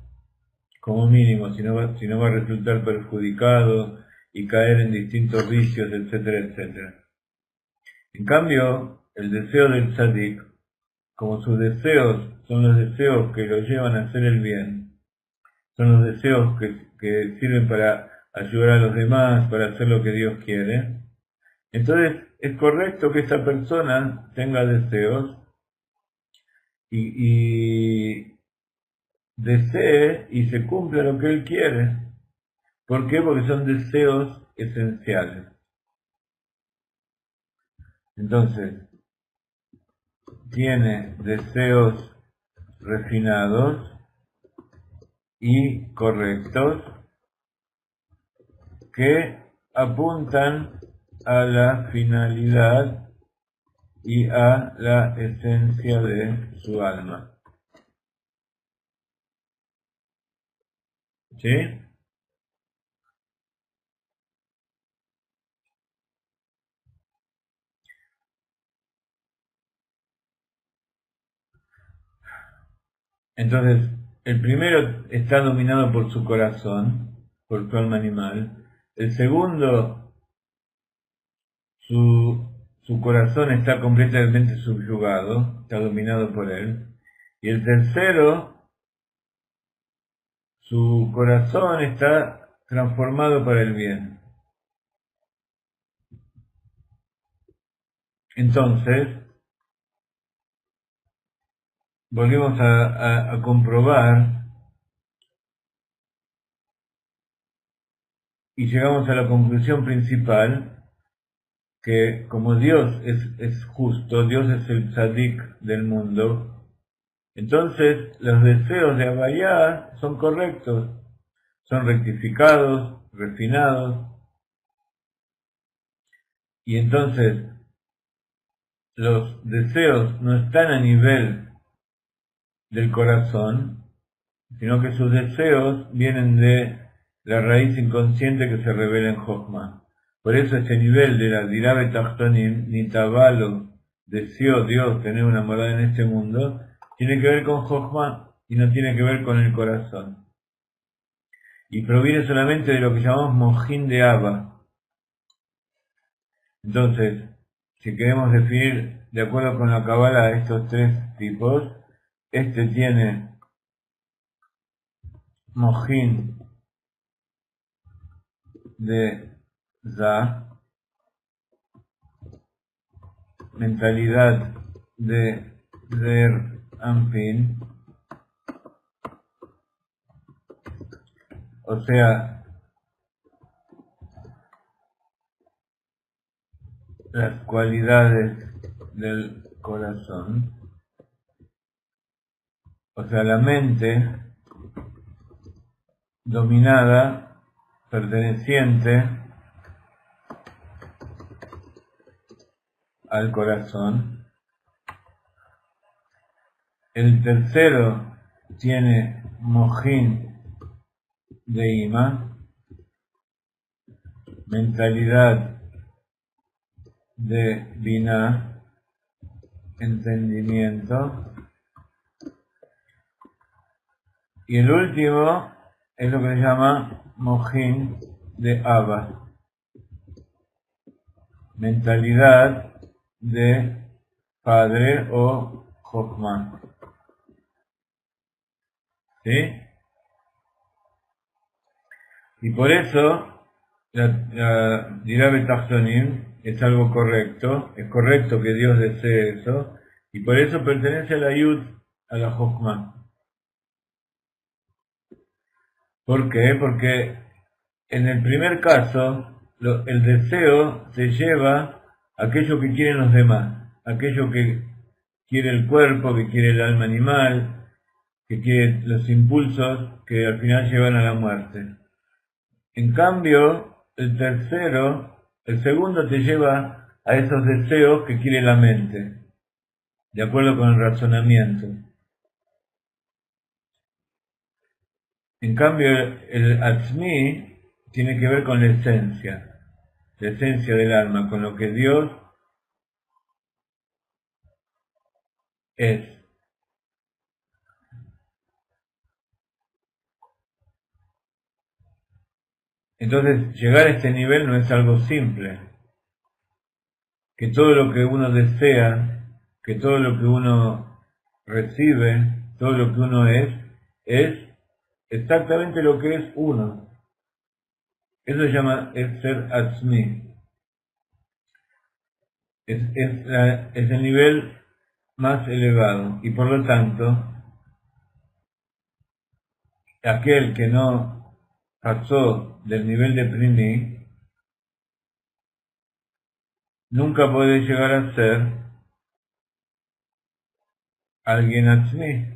[SPEAKER 2] como mínimo, si no va a resultar perjudicado y caer en distintos vicios, etcétera, etcétera. En cambio, el deseo del tzadik, como sus deseos son los deseos que lo llevan a hacer el bien, son los deseos que sirven para ayudar a los demás, para hacer lo que Dios quiere, entonces es correcto que esa persona tenga deseos y desee y se cumpla lo que él quiere. ¿Por qué? Porque son deseos esenciales. Entonces, tiene deseos refinados y correctos que apuntan a la finalidad y a la esencia de su alma. ¿Sí? Entonces, el primero está dominado por su corazón, por su alma animal. El segundo, su corazón está completamente subyugado, está dominado por él. Y el tercero, su corazón está transformado para el bien. Entonces, volvemos a comprobar y llegamos a la conclusión principal que como Dios es justo, Dios es el tzadik del mundo, entonces los deseos de Abayá son correctos, son rectificados, refinados, y entonces los deseos no están a nivel del corazón, sino que sus deseos vienen de la raíz inconsciente que se revela en Jochma. Por eso ese nivel de la Dirabe Tachtonim, Nitabalo, deseó Dios tener una morada en este mundo, tiene que ver con Jochma, y no tiene que ver con el corazón. Y proviene solamente de lo que llamamos mojín de Abba. Entonces, si queremos definir de acuerdo con la Kabbalah estos tres tipos, este tiene mojín de Za, mentalidad de Der Anpin, o sea, las cualidades del corazón, o sea, la mente dominada, perteneciente al corazón. El tercero tiene mojín de Ima, mentalidad de Binah, entendimiento. Y el último es lo que se llama mojín de Abba, mentalidad de padre o Jochma. ¿Sí? Y por eso la Dirá Betachtonim es algo correcto, es correcto que Dios desee eso, y por eso pertenece a la Yud, a la Jochma. ¿Por qué? Porque en el primer caso, el deseo se lleva a aquello que quieren los demás, aquello que quiere el cuerpo, que quiere el alma animal, que quiere los impulsos que al final llevan a la muerte. En cambio, el segundo te lleva a esos deseos que quiere la mente, de acuerdo con el razonamiento. En cambio, el Atzmi tiene que ver con la esencia del alma, con lo que Dios es. Entonces, llegar a este nivel no es algo simple. Que todo lo que uno desea, que todo lo que uno recibe, todo lo que uno es exactamente lo que es uno. Eso se llama ser Atzmi. Es el nivel más elevado. Y por lo tanto, aquel que no pasó del nivel de Primi, nunca puede llegar a ser alguien Atzmi.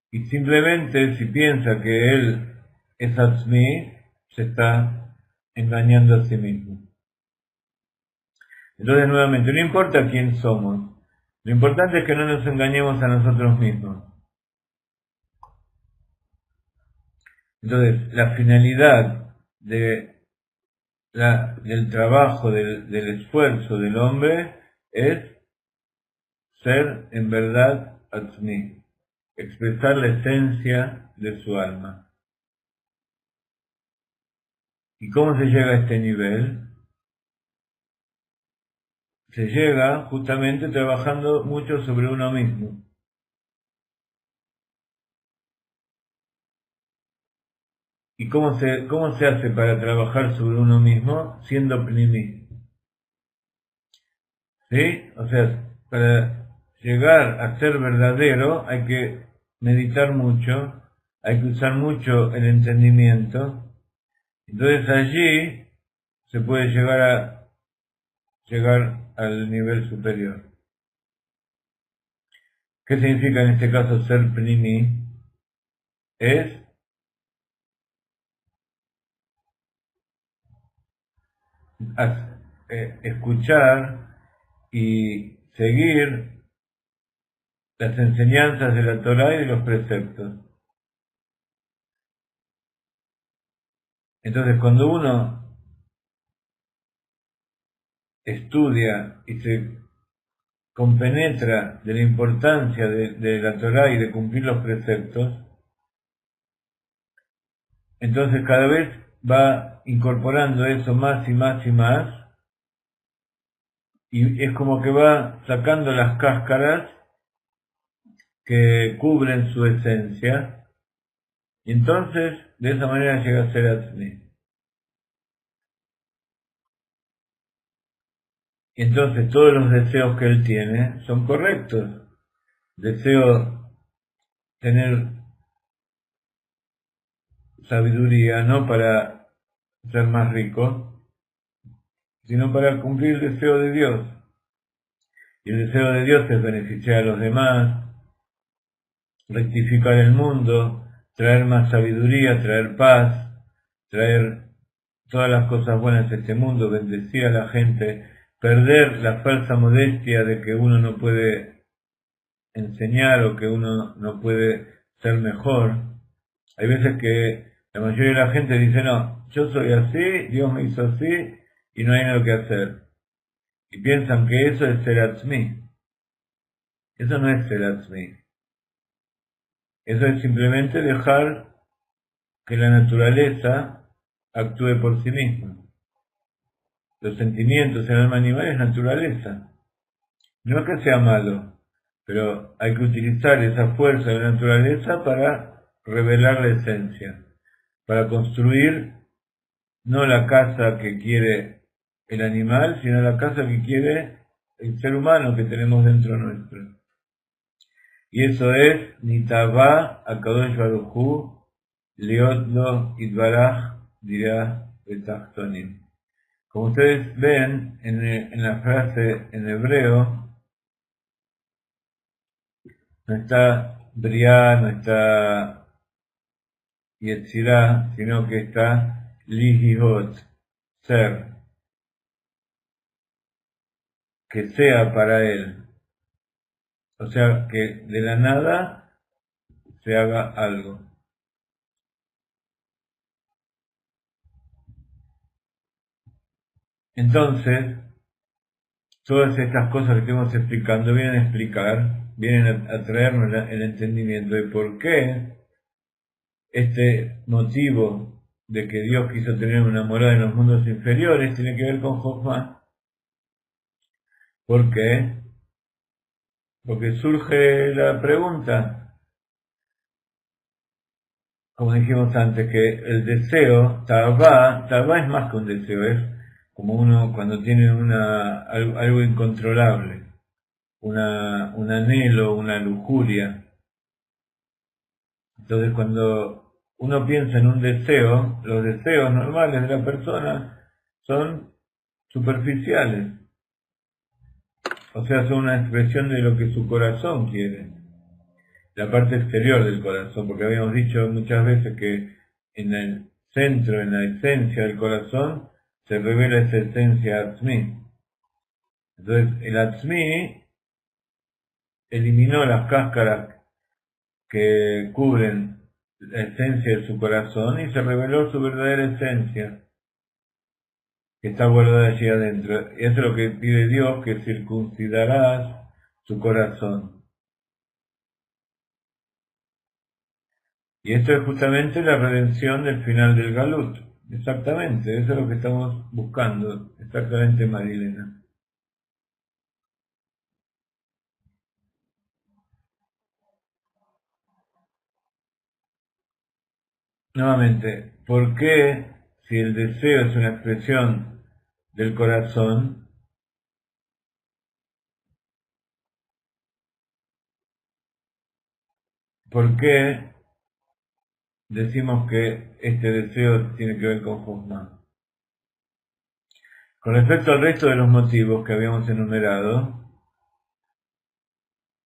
[SPEAKER 2] Y simplemente si piensa que él es Atzmi, se está engañando a sí mismo. Entonces nuevamente, no importa quién somos, lo importante es que no nos engañemos a nosotros mismos. Entonces, la finalidad del trabajo, del esfuerzo del hombre es ser en verdad Atzmi, expresar la esencia de su alma. ¿Y cómo se llega a este nivel? Se llega justamente trabajando mucho sobre uno mismo. ¿Y cómo se hace para trabajar sobre uno mismo? Siendo Pnimi. ¿Sí? O sea, para llegar a ser verdadero hay que meditar mucho, hay que usar mucho el entendimiento. Entonces allí se puede llegar al nivel superior. ¿Qué significa en este caso ser Pnimi? Es escuchar y seguir las enseñanzas de la Torá y de los preceptos. Entonces, cuando uno estudia y se compenetra de la importancia de la Torá y de cumplir los preceptos, entonces cada vez va incorporando eso más y más y más, y es como que va sacando las cáscaras que cubren su esencia, y entonces de esa manera llega a ser Atzmi. Y entonces todos los deseos que él tiene son correctos. Deseo tener sabiduría, no para ser más rico, sino para cumplir el deseo de Dios. Y el deseo de Dios es beneficiar a los demás, rectificar el mundo, traer más sabiduría, traer paz, traer todas las cosas buenas a este mundo, bendecir a la gente, perder la falsa modestia de que uno no puede enseñar o que uno no puede ser mejor. Hay veces que la mayoría de la gente dice, no, yo soy así, Dios me hizo así y no hay nada que hacer. Y piensan que eso es ser Atzmi. Eso no es ser Atzmi. Eso es simplemente dejar que la naturaleza actúe por sí misma. Los sentimientos en el alma animal es naturaleza. No es que sea malo, pero hay que utilizar esa fuerza de la naturaleza para revelar la esencia, para construir no la casa que quiere el animal, sino la casa que quiere el ser humano que tenemos dentro nuestro. Y eso es Nitavá Akadosh Baruj Hu Liotlo Itbaraj dirá Betachtonim. Como ustedes ven en la frase en hebreo, no está Briá, no está Yetzirá, sino que está Lihihot, ser, que sea para él. O sea, que de la nada se haga algo. Entonces, todas estas cosas que estamos explicando vienen a explicar, vienen a traernos el entendimiento de por qué este motivo de que Dios quiso tener una morada en los mundos inferiores tiene que ver con Jochma. ¿Por qué? Porque surge la pregunta, como dijimos antes, que el deseo, Tavá es más que un deseo, es como uno cuando tiene algo incontrolable, un anhelo, una lujuria. Entonces cuando uno piensa en un deseo, los deseos normales de la persona son superficiales, o sea, son una expresión de lo que su corazón quiere, la parte exterior del corazón, porque habíamos dicho muchas veces que en el centro, en la esencia del corazón, se revela esa esencia Atzmi. Entonces, el Atzmi eliminó las cáscaras que cubren la esencia de su corazón y se reveló su verdadera esencia, que está guardada allí adentro. Y eso es lo que pide Dios, que circuncidarás su corazón. Y esto es justamente la redención del final del Galut. Exactamente, eso es lo que estamos buscando. Exactamente, Marilena. Nuevamente, ¿por qué si el deseo es una expresión del corazón, por qué decimos que este deseo tiene que ver con Jochma? Con respecto al resto de los motivos que habíamos enumerado,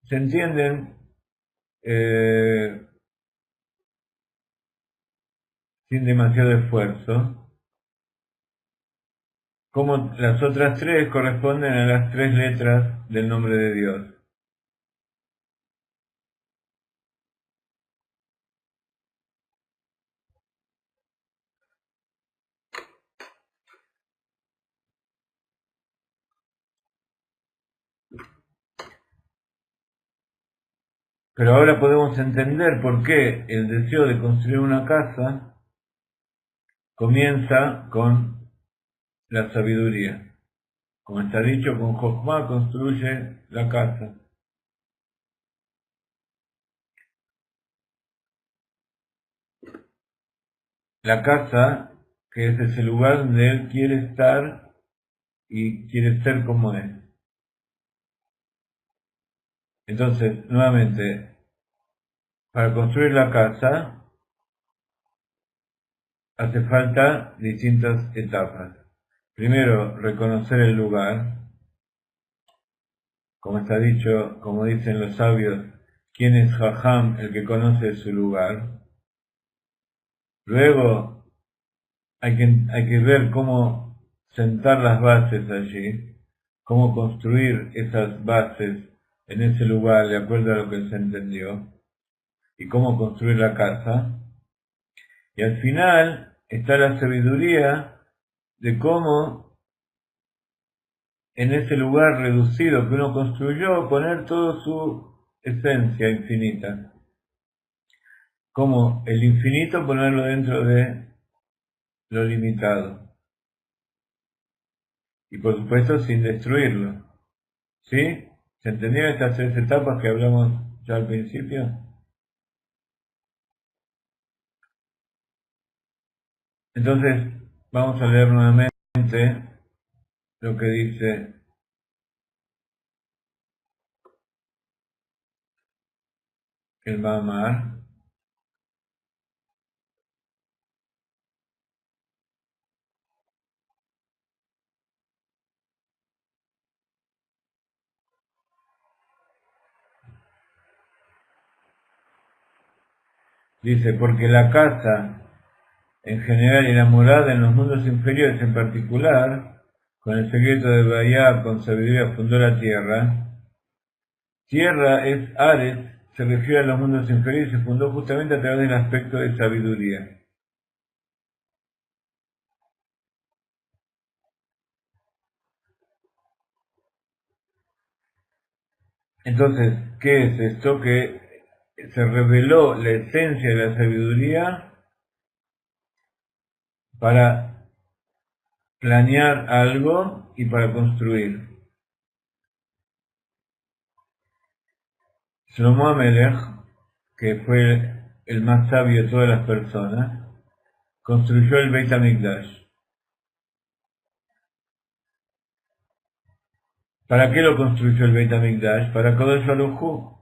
[SPEAKER 2] se entienden sin demasiado esfuerzo, como las otras tres corresponden a las tres letras del nombre de Dios. Pero ahora podemos entender por qué el deseo de construir una casa comienza con la sabiduría. Como está dicho, con Jochma construye la casa. La casa, que es ese lugar donde él quiere estar y quiere ser como es. Entonces, nuevamente, para construir la casa hace falta distintas etapas. Primero, reconocer el lugar. Como está dicho, como dicen los sabios, ¿quién es Jajam? El que conoce su lugar. Luego, hay que ver cómo sentar las bases allí, cómo construir esas bases en ese lugar de acuerdo a lo que se entendió, y cómo construir la casa. Y al final está la sabiduría de cómo en ese lugar reducido que uno construyó poner toda su esencia infinita. Como el infinito ponerlo dentro de lo limitado. Y por supuesto sin destruirlo. ¿Sí? ¿Se entendieron estas tres etapas que hablamos ya al principio? Entonces, vamos a leer nuevamente lo que dice el Mamar. Dice, porque la casa en general y la morada en los mundos inferiores en particular, con el secreto de Bahía, con sabiduría fundó la tierra. Tierra es Ares, se refiere a los mundos inferiores y se fundó justamente a través del aspecto de sabiduría. Entonces, ¿qué es esto? Que se reveló la esencia de la sabiduría para planear algo y para construir. Shlomo HaMelech, que fue el más sabio de todas las personas, construyó el Beit HaMikdash. ¿Para qué lo construyó el Beit HaMikdash? Para Kodesh Baruj Hu.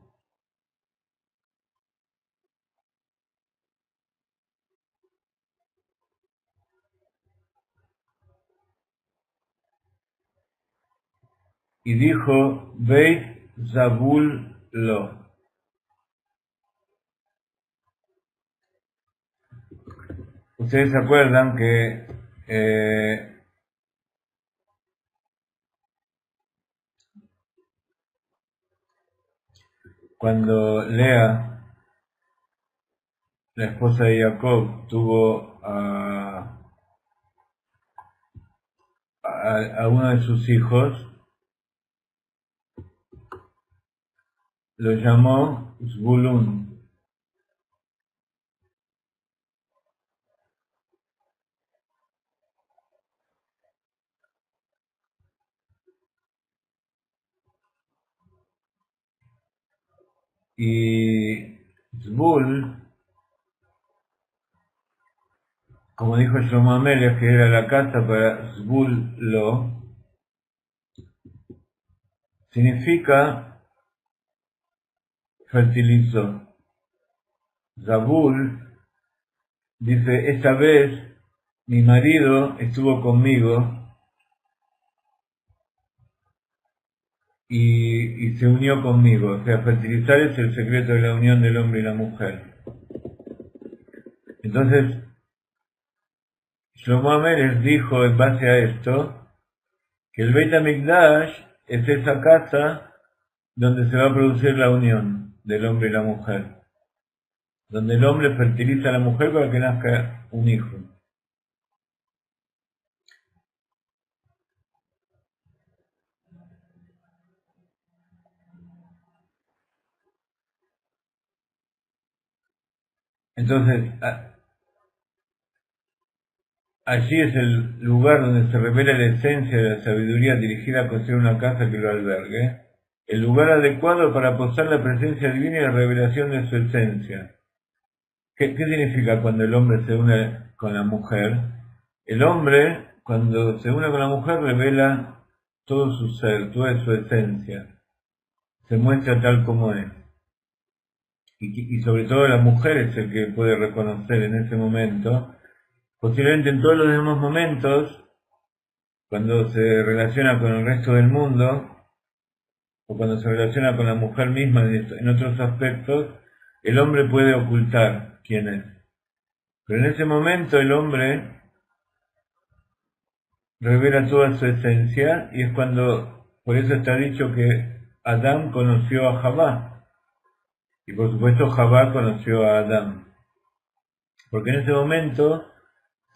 [SPEAKER 2] Y dijo, Beit Zabul Lo. Ustedes se acuerdan que cuando Lea, la esposa de Jacob, tuvo a uno de sus hijos, lo llamó Zvulun. Y Zvul, como dijo Shlomo HaMelech, que era la casa para Zvul Lo, significa fertilizó. Zabul dice, esta vez mi marido estuvo conmigo y se unió conmigo. O sea, fertilizar es el secreto de la unión del hombre y la mujer. Entonces, Shlomo HaMelech dijo en base a esto que el Beit HaMikdash es esa casa donde se va a producir la unión del hombre y la mujer, donde el hombre fertiliza a la mujer para que nazca un hijo. Entonces, allí es el lugar donde se revela la esencia de la sabiduría dirigida a construir una casa que lo albergue, el lugar adecuado para posar la presencia divina y la revelación de su esencia. ¿Qué significa cuando el hombre se une con la mujer? El hombre, cuando se une con la mujer, revela todo su ser, toda su esencia, se muestra tal como es. Y sobre todo la mujer es el que puede reconocer en ese momento. Posiblemente en todos los demás momentos, cuando se relaciona con el resto del mundo, o cuando se relaciona con la mujer misma en otros aspectos, el hombre puede ocultar quién es. Pero en ese momento el hombre revela toda su esencia, y es cuando, por eso está dicho que Adán conoció a Javá, y por supuesto Javá conoció a Adán, porque en ese momento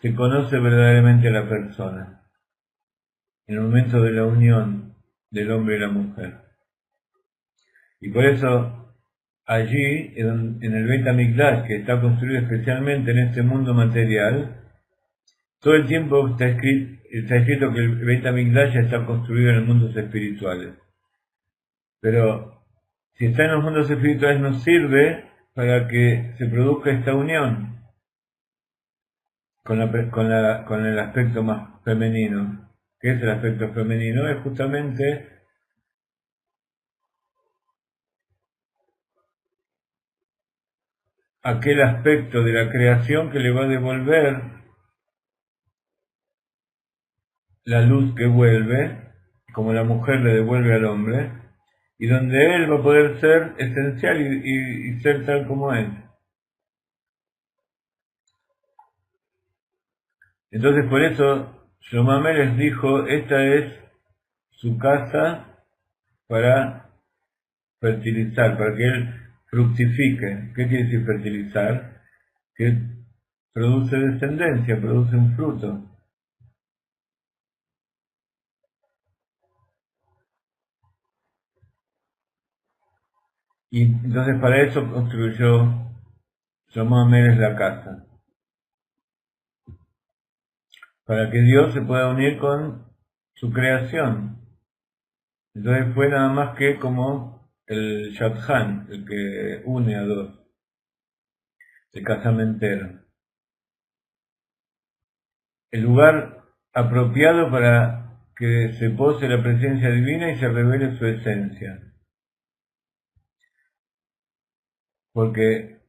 [SPEAKER 2] se conoce verdaderamente a la persona, en el momento de la unión del hombre y la mujer. Y por eso allí, en el Beit HaMikdash, que está construido especialmente en este mundo material, todo el tiempo está escrito que el Beit HaMikdash está construido en los mundos espirituales. Pero si está en los mundos espirituales no sirve para que se produzca esta unión con el aspecto más femenino. ¿Qué es el aspecto femenino? Es justamente aquel aspecto de la creación que le va a devolver la luz que vuelve, como la mujer le devuelve al hombre, y donde él va a poder ser esencial y ser tal como es. Entonces por eso Shomamé les dijo, esta es su casa para fertilizar, para que él fructifique. ¿Qué quiere decir fertilizar? Que produce descendencia, produce un fruto. Y entonces para eso construyó Shomamé la casa, para que Dios se pueda unir con su creación. Entonces fue nada más que como el Shadchan, el que une a dos, el casamentero. El lugar apropiado para que se pose la presencia divina y se revele su esencia. Porque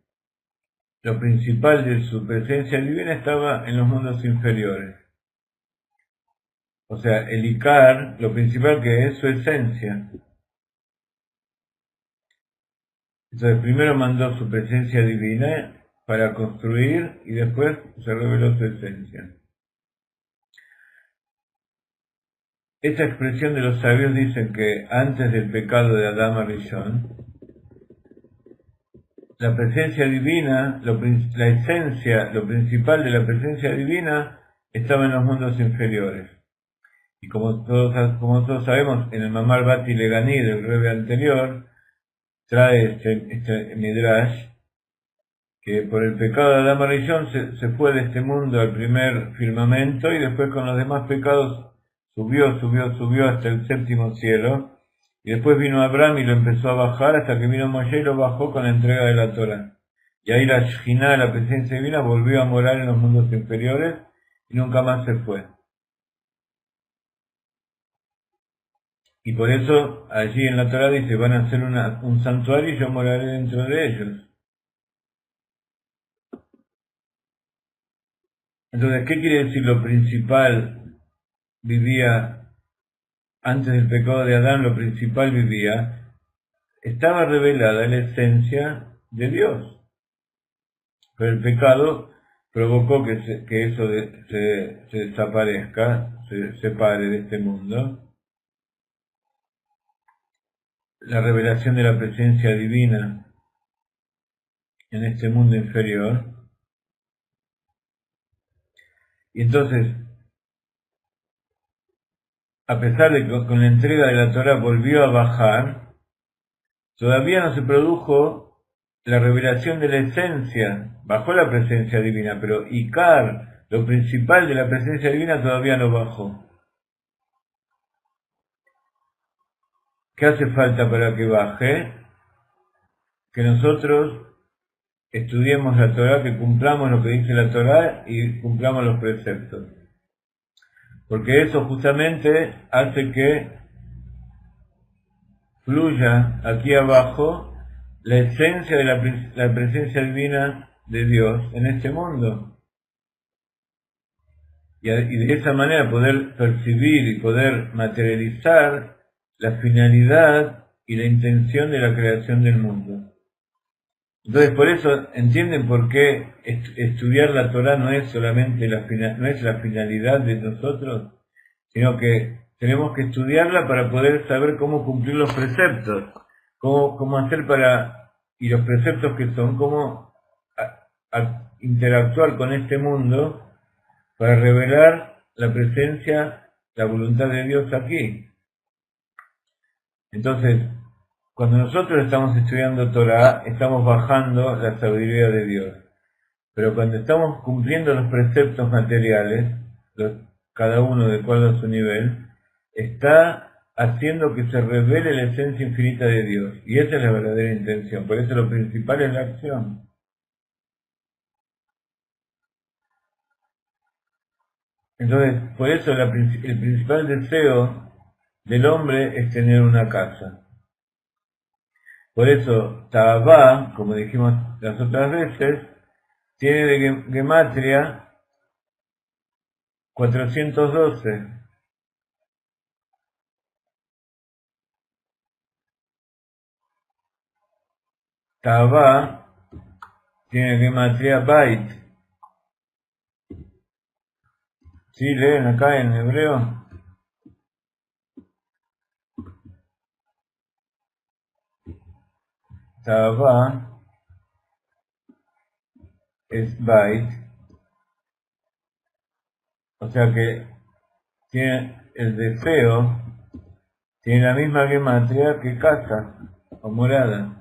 [SPEAKER 2] lo principal de su presencia divina estaba en los mundos inferiores. O sea, el Ikar, lo principal que es su esencia. Entonces primero mandó su presencia divina para construir y después se reveló su esencia. Esta expresión de los sabios dicen que antes del pecado de Adán Arishon, la presencia divina, la esencia, lo principal de la presencia divina estaba en los mundos inferiores. Y como todos sabemos, en el Mamar Bati Legani del Rebbe anterior, trae este Midrash, que por el pecado de Adán Arishon se fue de este mundo al primer firmamento y después con los demás pecados subió hasta el séptimo cielo. Y después vino Abraham y lo empezó a bajar hasta que vino Moshe y lo bajó con la entrega de la Torah. Y ahí la Shekhinah, la presencia divina, volvió a morar en los mundos inferiores y nunca más se fue. Y por eso allí en la Torah dice, van a hacer un santuario y yo moraré dentro de ellos. Entonces, ¿qué quiere decir lo principal vivía antes del pecado de Adán? Lo principal vivía, estaba revelada la esencia de Dios. Pero el pecado provocó que eso se desaparezca, se separe de este mundo. La revelación de la presencia divina en este mundo inferior. Y entonces, a pesar de que con la entrega de la Torah volvió a bajar, todavía no se produjo la revelación de la esencia, bajó la presencia divina, pero Ikar, lo principal de la presencia divina todavía no bajó. ¿Qué hace falta para que baje? Que nosotros estudiemos la Torah, que cumplamos lo que dice la Torah y cumplamos los preceptos. Porque eso justamente hace que fluya aquí abajo la esencia de la presencia divina de Dios en este mundo. Y de esa manera poder percibir y poder materializar la finalidad y la intención de la creación del mundo. Entonces, por eso entienden por qué estudiar la Torah no es solamente no es la finalidad de nosotros, sino que tenemos que estudiarla para poder saber cómo cumplir los preceptos, cómo hacer y los preceptos que son, cómo interactuar con este mundo para revelar la presencia, la voluntad de Dios aquí. Entonces, cuando nosotros estamos estudiando Torah, estamos bajando la sabiduría de Dios. Pero cuando estamos cumpliendo los preceptos materiales, cada uno de acuerdo a su nivel, está haciendo que se revele la esencia infinita de Dios. Y esa es la verdadera intención. Por eso lo principal es la acción. Entonces, por eso el principal deseo del hombre es tener una casa. Por eso, Tahabá, como dijimos las otras veces, tiene de gematria 412. Tahabá tiene gematria Bait. ¿Sí leen acá en hebreo? Tahabá es Bait. O sea que tiene el deseo, tiene la misma gematria que casa o morada.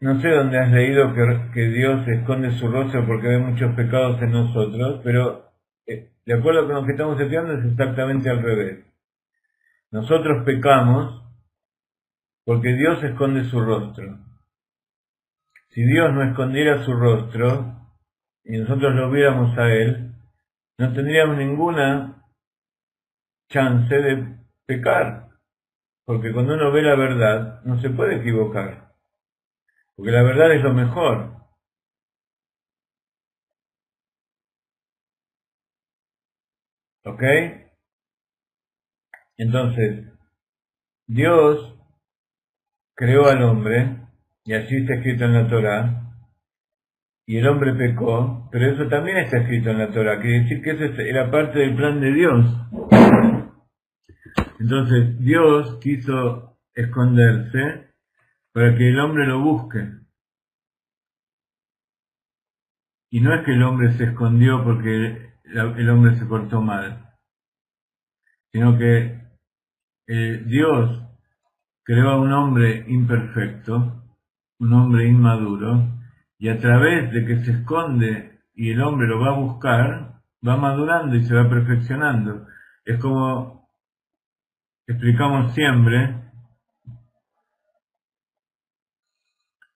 [SPEAKER 2] No sé dónde has leído que Dios esconde su rostro porque ve muchos pecados en nosotros, pero de acuerdo con lo que estamos estudiando es exactamente al revés. Nosotros pecamos porque Dios esconde su rostro. Si Dios no escondiera su rostro y nosotros lo viéramos a Él, no tendríamos ninguna chance de pecar, porque cuando uno ve la verdad no se puede equivocar. Porque la verdad es lo mejor. ¿Ok? Entonces, Dios creó al hombre, y así está escrito en la Torah, y el hombre pecó, pero eso también está escrito en la Torah, quiere decir que eso era parte del plan de Dios. Entonces, Dios quiso esconderse para que el hombre lo busque. Y no es que el hombre se escondió porque el hombre se portó mal, sino que Dios creó a un hombre imperfecto, un hombre inmaduro, y a través de que se esconde y el hombre lo va a buscar, va madurando y se va perfeccionando. Es como explicamos siempre,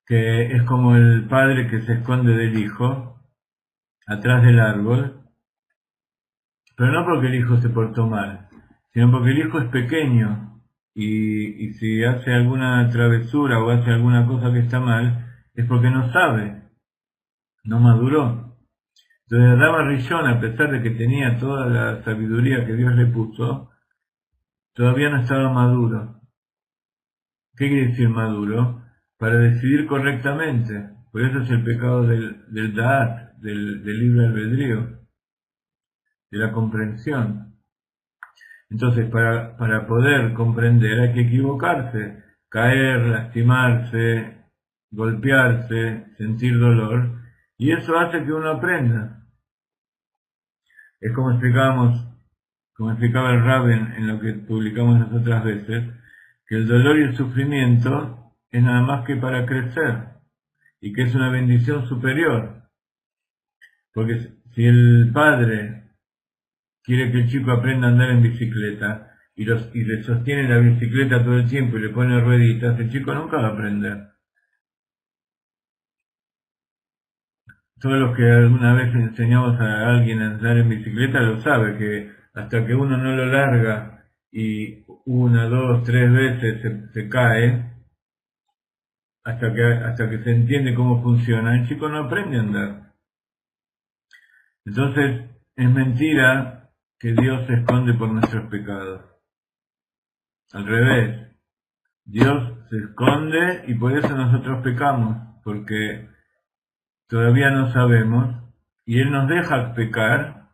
[SPEAKER 2] que es como el padre que se esconde del hijo atrás del árbol, pero no porque el hijo se portó mal, sino porque el hijo es pequeño y si hace alguna travesura o hace alguna cosa que está mal, es porque no sabe, no maduró. Entonces Adán Rishon, a pesar de que tenía toda la sabiduría que Dios le puso, todavía no estaba maduro. ¿Qué quiere decir maduro? Para decidir correctamente. Por eso es el pecado del Da'at, del libre albedrío, de la comprensión. Entonces, para poder comprender hay que equivocarse, caer, lastimarse, golpearse, sentir dolor, y eso hace que uno aprenda. Es como explicábamos como explicaba el Rab en lo que publicamos las otras veces, que el dolor y el sufrimiento es nada más que para crecer, y que es una bendición superior. Porque si el padre quiere que el chico aprenda a andar en bicicleta, y le sostiene la bicicleta todo el tiempo y le pone rueditas, el chico nunca va a aprender. Todos los que alguna vez enseñamos a alguien a andar en bicicleta lo sabe, que hasta que uno no lo larga y 1, 2, 3 veces se cae, hasta que se entiende cómo funciona, el chico no aprende a andar. Entonces, es mentira que Dios se esconde por nuestros pecados. Al revés, Dios se esconde y por eso nosotros pecamos, porque todavía no sabemos, y Él nos deja pecar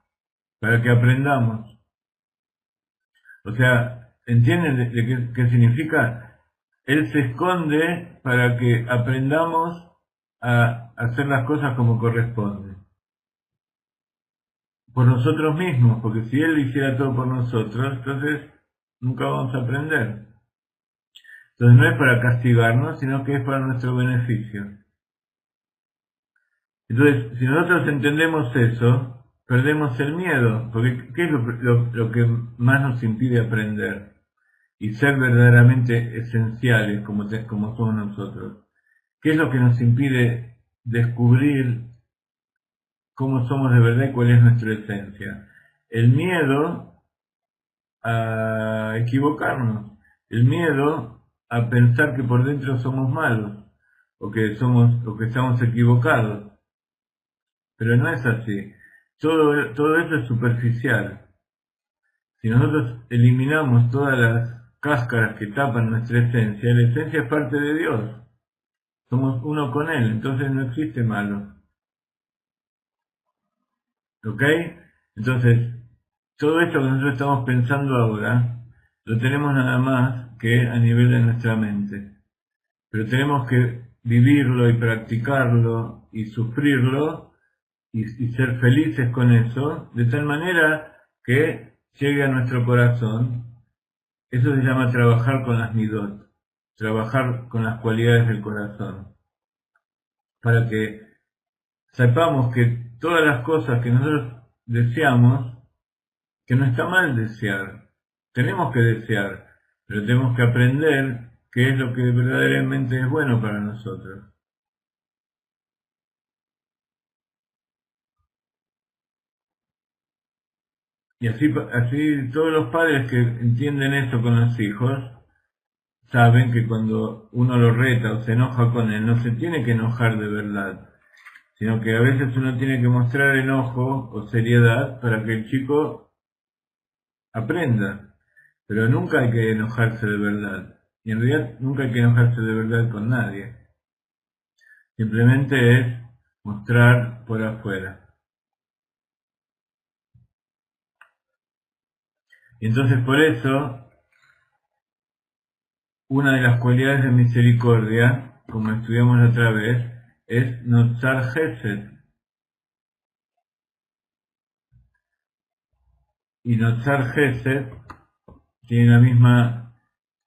[SPEAKER 2] para que aprendamos. O sea, ¿entienden de qué significa? Él se esconde para que aprendamos a hacer las cosas como corresponde. Por nosotros mismos, porque si Él hiciera todo por nosotros, entonces nunca vamos a aprender. Entonces no es para castigarnos, sino que es para nuestro beneficio. Entonces, si nosotros entendemos eso, perdemos el miedo, porque ¿qué es lo que más nos impide aprender y ser verdaderamente esenciales como somos nosotros? ¿Qué es lo que nos impide descubrir cómo somos de verdad y cuál es nuestra esencia? El miedo a equivocarnos, el miedo a pensar que por dentro somos malos o que estamos equivocados. Pero no es así. Todo eso es superficial. Si nosotros eliminamos todas las cáscaras que tapan nuestra esencia, la esencia es parte de Dios. Somos uno con Él, entonces no existe malo. ¿Ok? Entonces, todo esto que nosotros estamos pensando ahora, lo tenemos nada más que a nivel de nuestra mente. Pero tenemos que vivirlo y practicarlo y sufrirlo y ser felices con eso, de tal manera que llegue a nuestro corazón. Eso se llama trabajar con las midot, trabajar con las cualidades del corazón, para que sepamos que todas las cosas que nosotros deseamos, que no está mal desear, tenemos que desear, pero tenemos que aprender qué es lo que verdaderamente es bueno para nosotros. Y así todos los padres que entienden esto con los hijos, saben que cuando uno lo reta o se enoja con él, no se tiene que enojar de verdad, sino que a veces uno tiene que mostrar enojo o seriedad para que el chico aprenda. Pero nunca hay que enojarse de verdad. Y en realidad nunca hay que enojarse de verdad con nadie. Simplemente es mostrar por afuera. Y entonces por eso, una de las cualidades de misericordia, como estudiamos la otra vez, es Notzar Gesed. Y Notzar Gesed tiene la misma,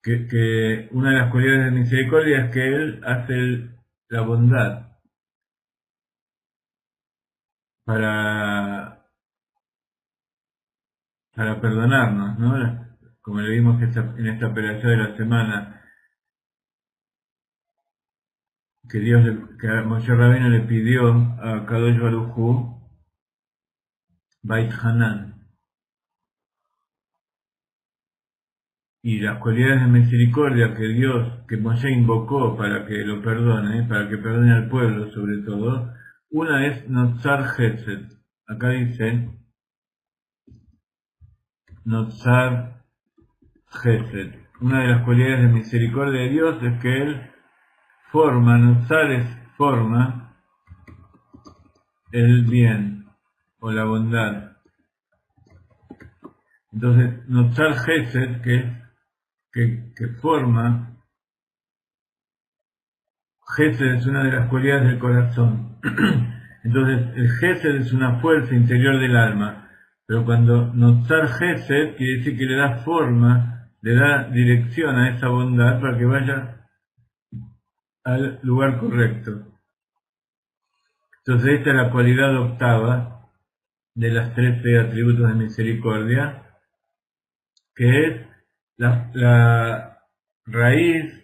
[SPEAKER 2] que una de las cualidades de misericordia es que él hace la bondad para perdonarnos, ¿no? Como le vimos en esta operación de la semana, que Moshe Rabbeinu le pidió a Kadosh Baruj Hu Beit Hanan. Y las cualidades de misericordia que Moshe invocó para que lo perdone, para que perdone al pueblo sobre todo, una es Notzar Gesed. Acá dice Notzar Gesed. Una de las cualidades de misericordia de Dios es que Él forma, Notzar es forma el bien o la bondad. Entonces, Notzar Gesed, que forma, Gesed es una de las cualidades del corazón. Entonces, el Gesed es una fuerza interior del alma. Pero cuando Notzar Gesed quiere decir que le da forma, le da dirección a esa bondad para que vaya al lugar correcto. Entonces esta es la cualidad octava de las 13 atributos de misericordia, que es la raíz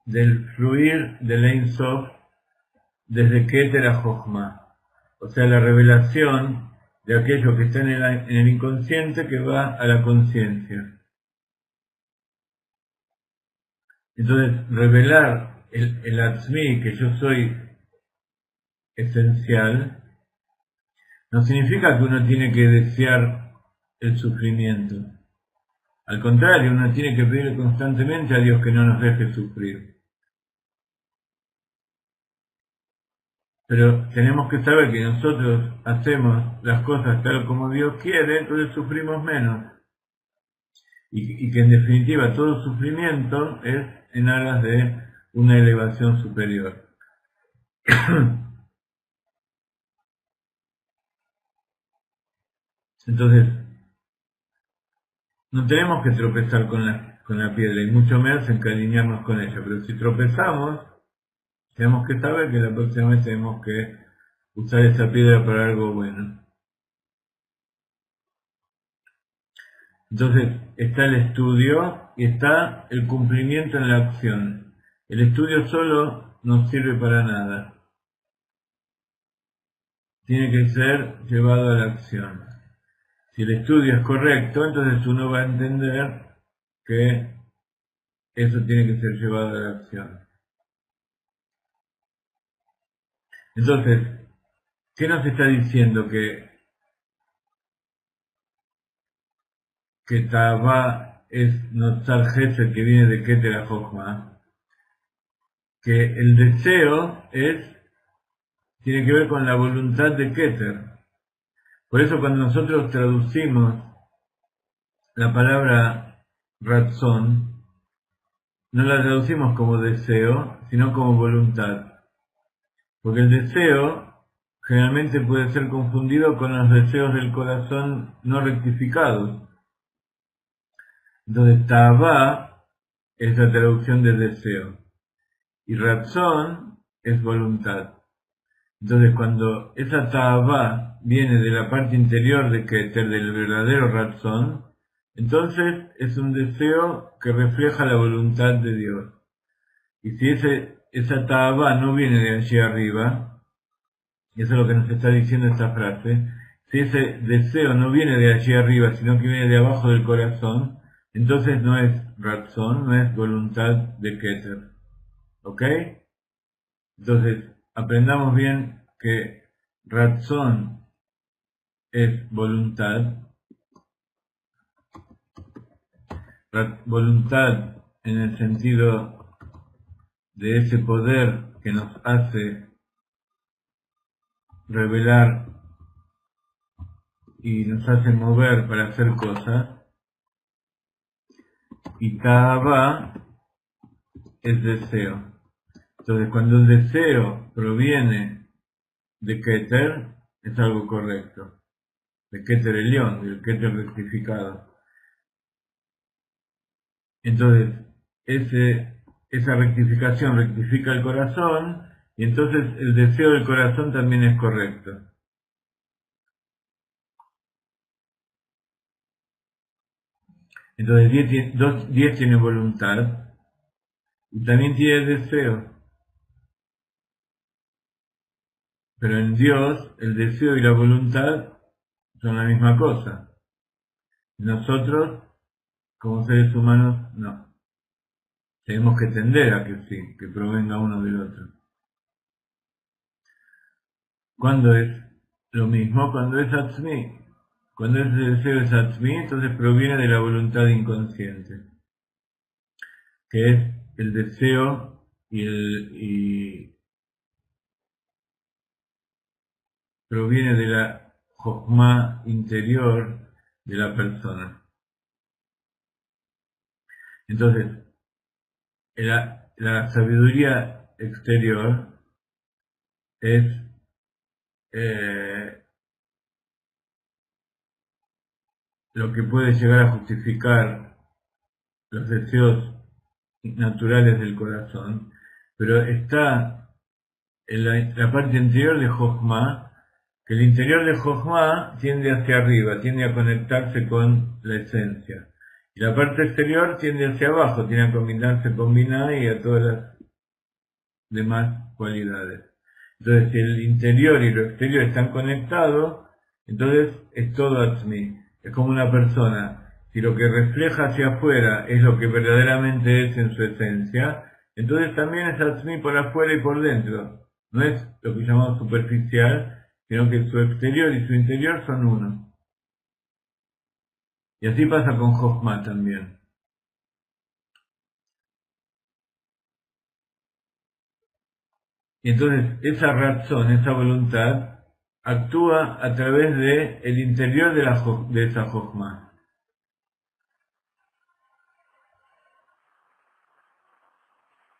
[SPEAKER 2] del fluir del Ein Sof desde Keter a Jochma, o sea, la revelación de aquello que está en el inconsciente que va a la conciencia. Entonces, revelar el Atzmi, que yo soy esencial, no significa que uno tiene que desear el sufrimiento. Al contrario, uno tiene que pedir constantemente a Dios que no nos deje sufrir. Pero tenemos que saber que nosotros hacemos las cosas tal como Dios quiere, entonces sufrimos menos. Y que en definitiva todo sufrimiento es en aras de una elevación superior. Entonces, no tenemos que tropezar con la piedra y mucho menos encariñarnos con ella, pero si tropezamos, tenemos que saber que la próxima vez tenemos que usar esa piedra para algo bueno. Entonces está el estudio y está el cumplimiento en la acción. El estudio solo no sirve para nada. Tiene que ser llevado a la acción. Si el estudio es correcto, entonces uno va a entender que eso tiene que ser llevado a la acción. Entonces, ¿qué nos está diciendo? Que Tavá es Notzar Gesed, que viene de Keter a Jochma. Que el deseo tiene que ver con la voluntad de Keter. Por eso cuando nosotros traducimos la palabra Ratzon, no la traducimos como deseo, sino como voluntad. Porque el deseo generalmente puede ser confundido con los deseos del corazón no rectificados. Entonces, Tavá es la traducción de deseo. Y Ratzon es voluntad. Entonces, cuando esa Tavá viene de la parte interior de Keter, del verdadero Ratzon, entonces es un deseo que refleja la voluntad de Dios. Y si esa Tavá no viene de allí arriba, y eso es lo que nos está diciendo esta frase, si ese deseo no viene de allí arriba, sino que viene de abajo del corazón, entonces no es Ratzon, no es voluntad de Keter. ¿Ok? Entonces, aprendamos bien que Ratzon es voluntad, voluntad en el sentido de ese poder que nos hace revelar y nos hace mover para hacer cosas, y Ta'avá es deseo. Entonces, cuando el deseo proviene de Keter, es algo correcto, de Keter Elión, del Keter rectificado. Entonces, esa rectificación rectifica el corazón, y entonces el deseo del corazón también es correcto. Entonces 10 tiene voluntad y también tiene deseo. Pero en Dios el deseo y la voluntad son la misma cosa. Nosotros, como seres humanos, no. Tenemos que tender a que sí, que provenga uno del otro. ¿Cuándo es lo mismo? Cuando es Atzmi. Cuando ese deseo es Atzmi, entonces proviene de la voluntad inconsciente, que es el deseo y proviene de la Jochma interior de la persona. Entonces, la sabiduría exterior es lo que puede llegar a justificar los deseos naturales del corazón, pero está en la parte interior de Jochma, que el interior de Jochma tiende hacia arriba, tiende a conectarse con la esencia, y la parte exterior tiende hacia abajo, tiende a combinarse con Binah y a todas las demás cualidades. Entonces, si el interior y lo exterior están conectados, entonces es todo Atzmi. Es como una persona. Si lo que refleja hacia afuera es lo que verdaderamente es en su esencia, entonces también es Atzmi por afuera y por dentro. No es lo que llamamos superficial, sino que su exterior y su interior son uno. Y así pasa con Jochma también. Y entonces esa razón, esa voluntad, actúa a través de el interior de esa Jochma.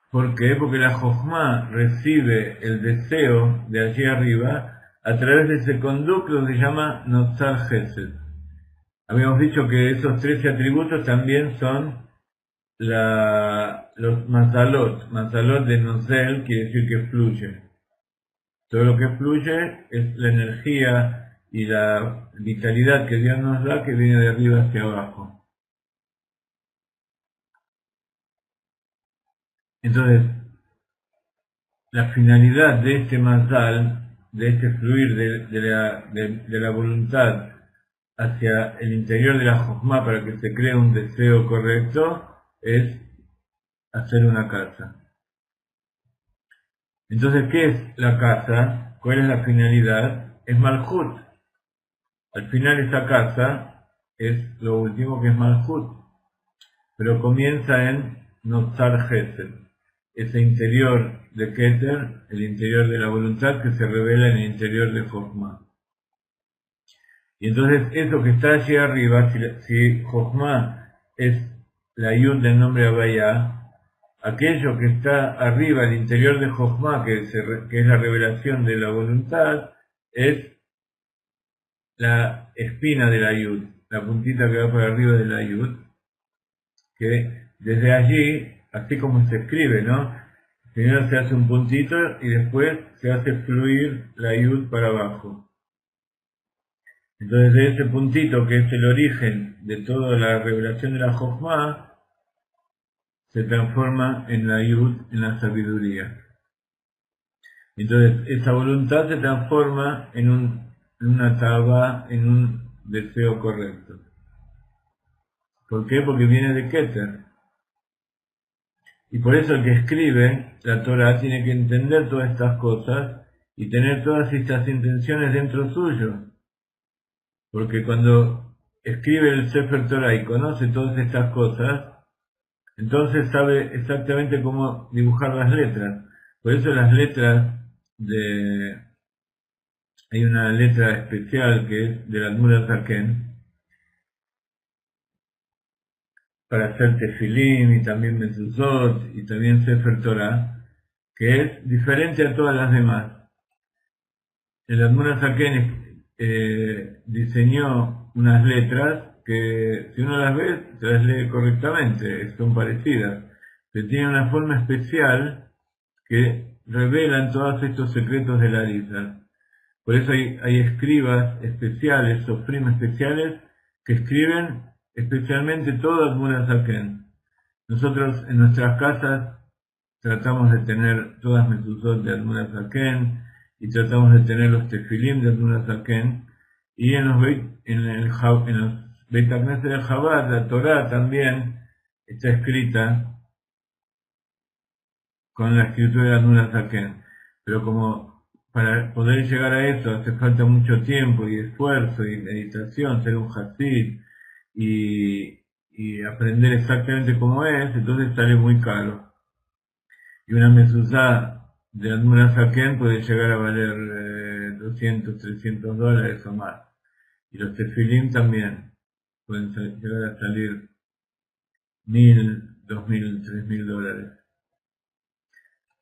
[SPEAKER 2] ¿Por qué? Porque la Jochma recibe el deseo de allí arriba a través de ese conducto que se llama Notzar Gesed. Habíamos dicho que esos 13 atributos también son los mazalot. Mazalot de Nozel quiere decir que fluye. Todo lo que fluye es la energía y la vitalidad que Dios nos da, que viene de arriba hacia abajo. Entonces, la finalidad de este mazal, de este fluir de la voluntad hacia el interior de la Jochma para que se cree un deseo correcto, es hacer una casa. Entonces, ¿qué es la casa? ¿Cuál es la finalidad? Es Malhut. Al final esa casa es lo último que es Malhut, pero comienza en Notzar Gesed, ese interior de Keter, el interior de la voluntad que se revela en el interior de Jochma. Y entonces eso que está allí arriba, si Jochma es la Yud del nombre Havaya, aquello que está arriba, el interior de Jochma, que es la revelación de la voluntad, es la espina de la Yud, la puntita que va por arriba de la Yud, que desde allí, así como se escribe, ¿no? Primero se hace un puntito y después se hace fluir la Yud para abajo. Entonces de ese puntito, que es el origen de toda la revelación de la Jochma, se transforma en la Yud, en la sabiduría. Entonces esa voluntad se transforma en una taba, en un deseo correcto. ¿Por qué? Porque viene de Keter. Y por eso el que escribe la Torah tiene que entender todas estas cosas y tener todas estas intenciones dentro suyo. Porque cuando escribe el Sefer Torah y conoce todas estas cosas, entonces sabe exactamente cómo dibujar las letras. Por eso las letras hay una letra especial que es del Admur Zaken, para hacer Tefilim y también Mezuzot y también Sefer Torah, que es diferente a todas las demás. El Admur Zaken diseñó unas letras que si uno las ve, se las lee correctamente, son parecidas, pero tienen una forma especial que revelan todos estos secretos de la Arizal. Por eso hay escribas especiales, sofrim especiales, que escriben especialmente todo Admur Zaken. Nosotros en nuestras casas tratamos de tener todas Mezuzot de Admur Zaken y tratamos de tener los Tefilim de Admur Zaken, y en los Beit HaKnesset del Chabad, la Torah también está escrita con la escritura de Admur Zaken. Pero como para poder llegar a eso hace falta mucho tiempo y esfuerzo y meditación, ser un hasid y aprender exactamente cómo es, entonces sale muy caro. Y una mezuzá de Admur Zaken puede llegar a valer $200, $300 o más. Y los tefilim también pueden llegar a salir $1,000, $2,000, $3,000.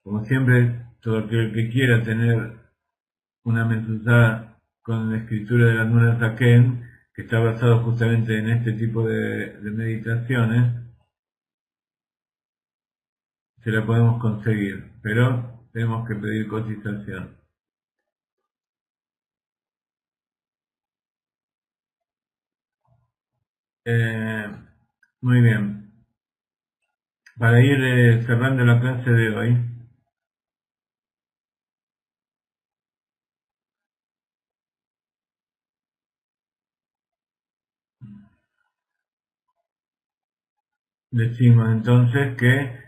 [SPEAKER 2] Como siempre, todo aquel que quiera tener una mezuzá con la escritura de Admur Zaken, que está basado justamente en este tipo de meditaciones, se la podemos conseguir, pero tenemos que pedir cotización. Muy bien. Para ir cerrando la clase de hoy, decimos entonces que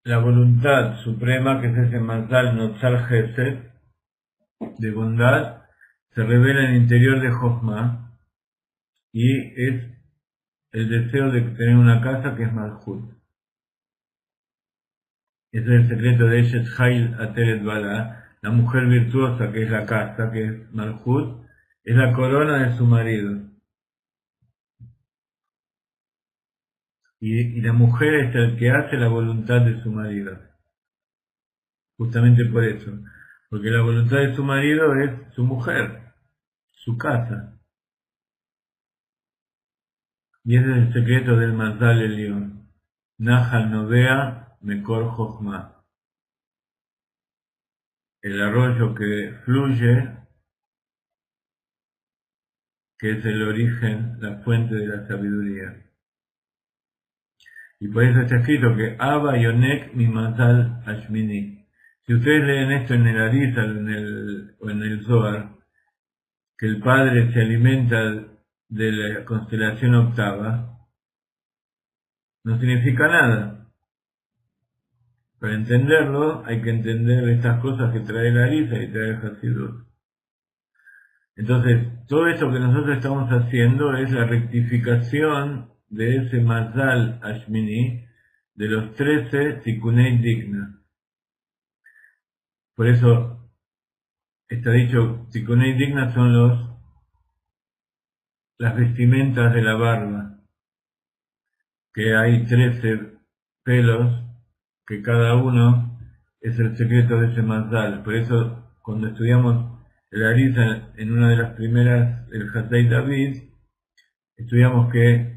[SPEAKER 2] la voluntad suprema, que es ese Mazal Notzal Gesed, de bondad, se revela en el interior de Jochma y es el deseo de tener una casa que es Malhut. Ese es el secreto de Eshet Hail Ateret Bala, la mujer virtuosa que es la casa, que es Malhut, es la corona de su marido. Y la mujer es el que hace la voluntad de su marido. Justamente por eso. Porque la voluntad de su marido es su mujer, su casa. Y ese es el secreto del Mazal Elión. Nahal Novea Mekor Jochma. El arroyo que fluye, que es el origen, la fuente de la sabiduría. Y por eso está escrito que Abba Yonek mi Mazal Ashmini. Si ustedes leen esto en el Arizal o en el Zohar, que el padre se alimenta de la constelación octava, no significa nada. Para entenderlo hay que entender estas cosas que trae la Arizal y trae el Hasidut. Entonces, todo esto que nosotros estamos haciendo es la rectificación de ese Mazal Ashmini, de los 13 Tikunei Digna. Por eso está dicho, Tikunei Digna son las vestimentas de la barba, que hay 13 pelos, que cada uno es el secreto de ese Mazal. Por eso, cuando estudiamos el Arizal en una de las primeras, el Hasdai David, estudiamos que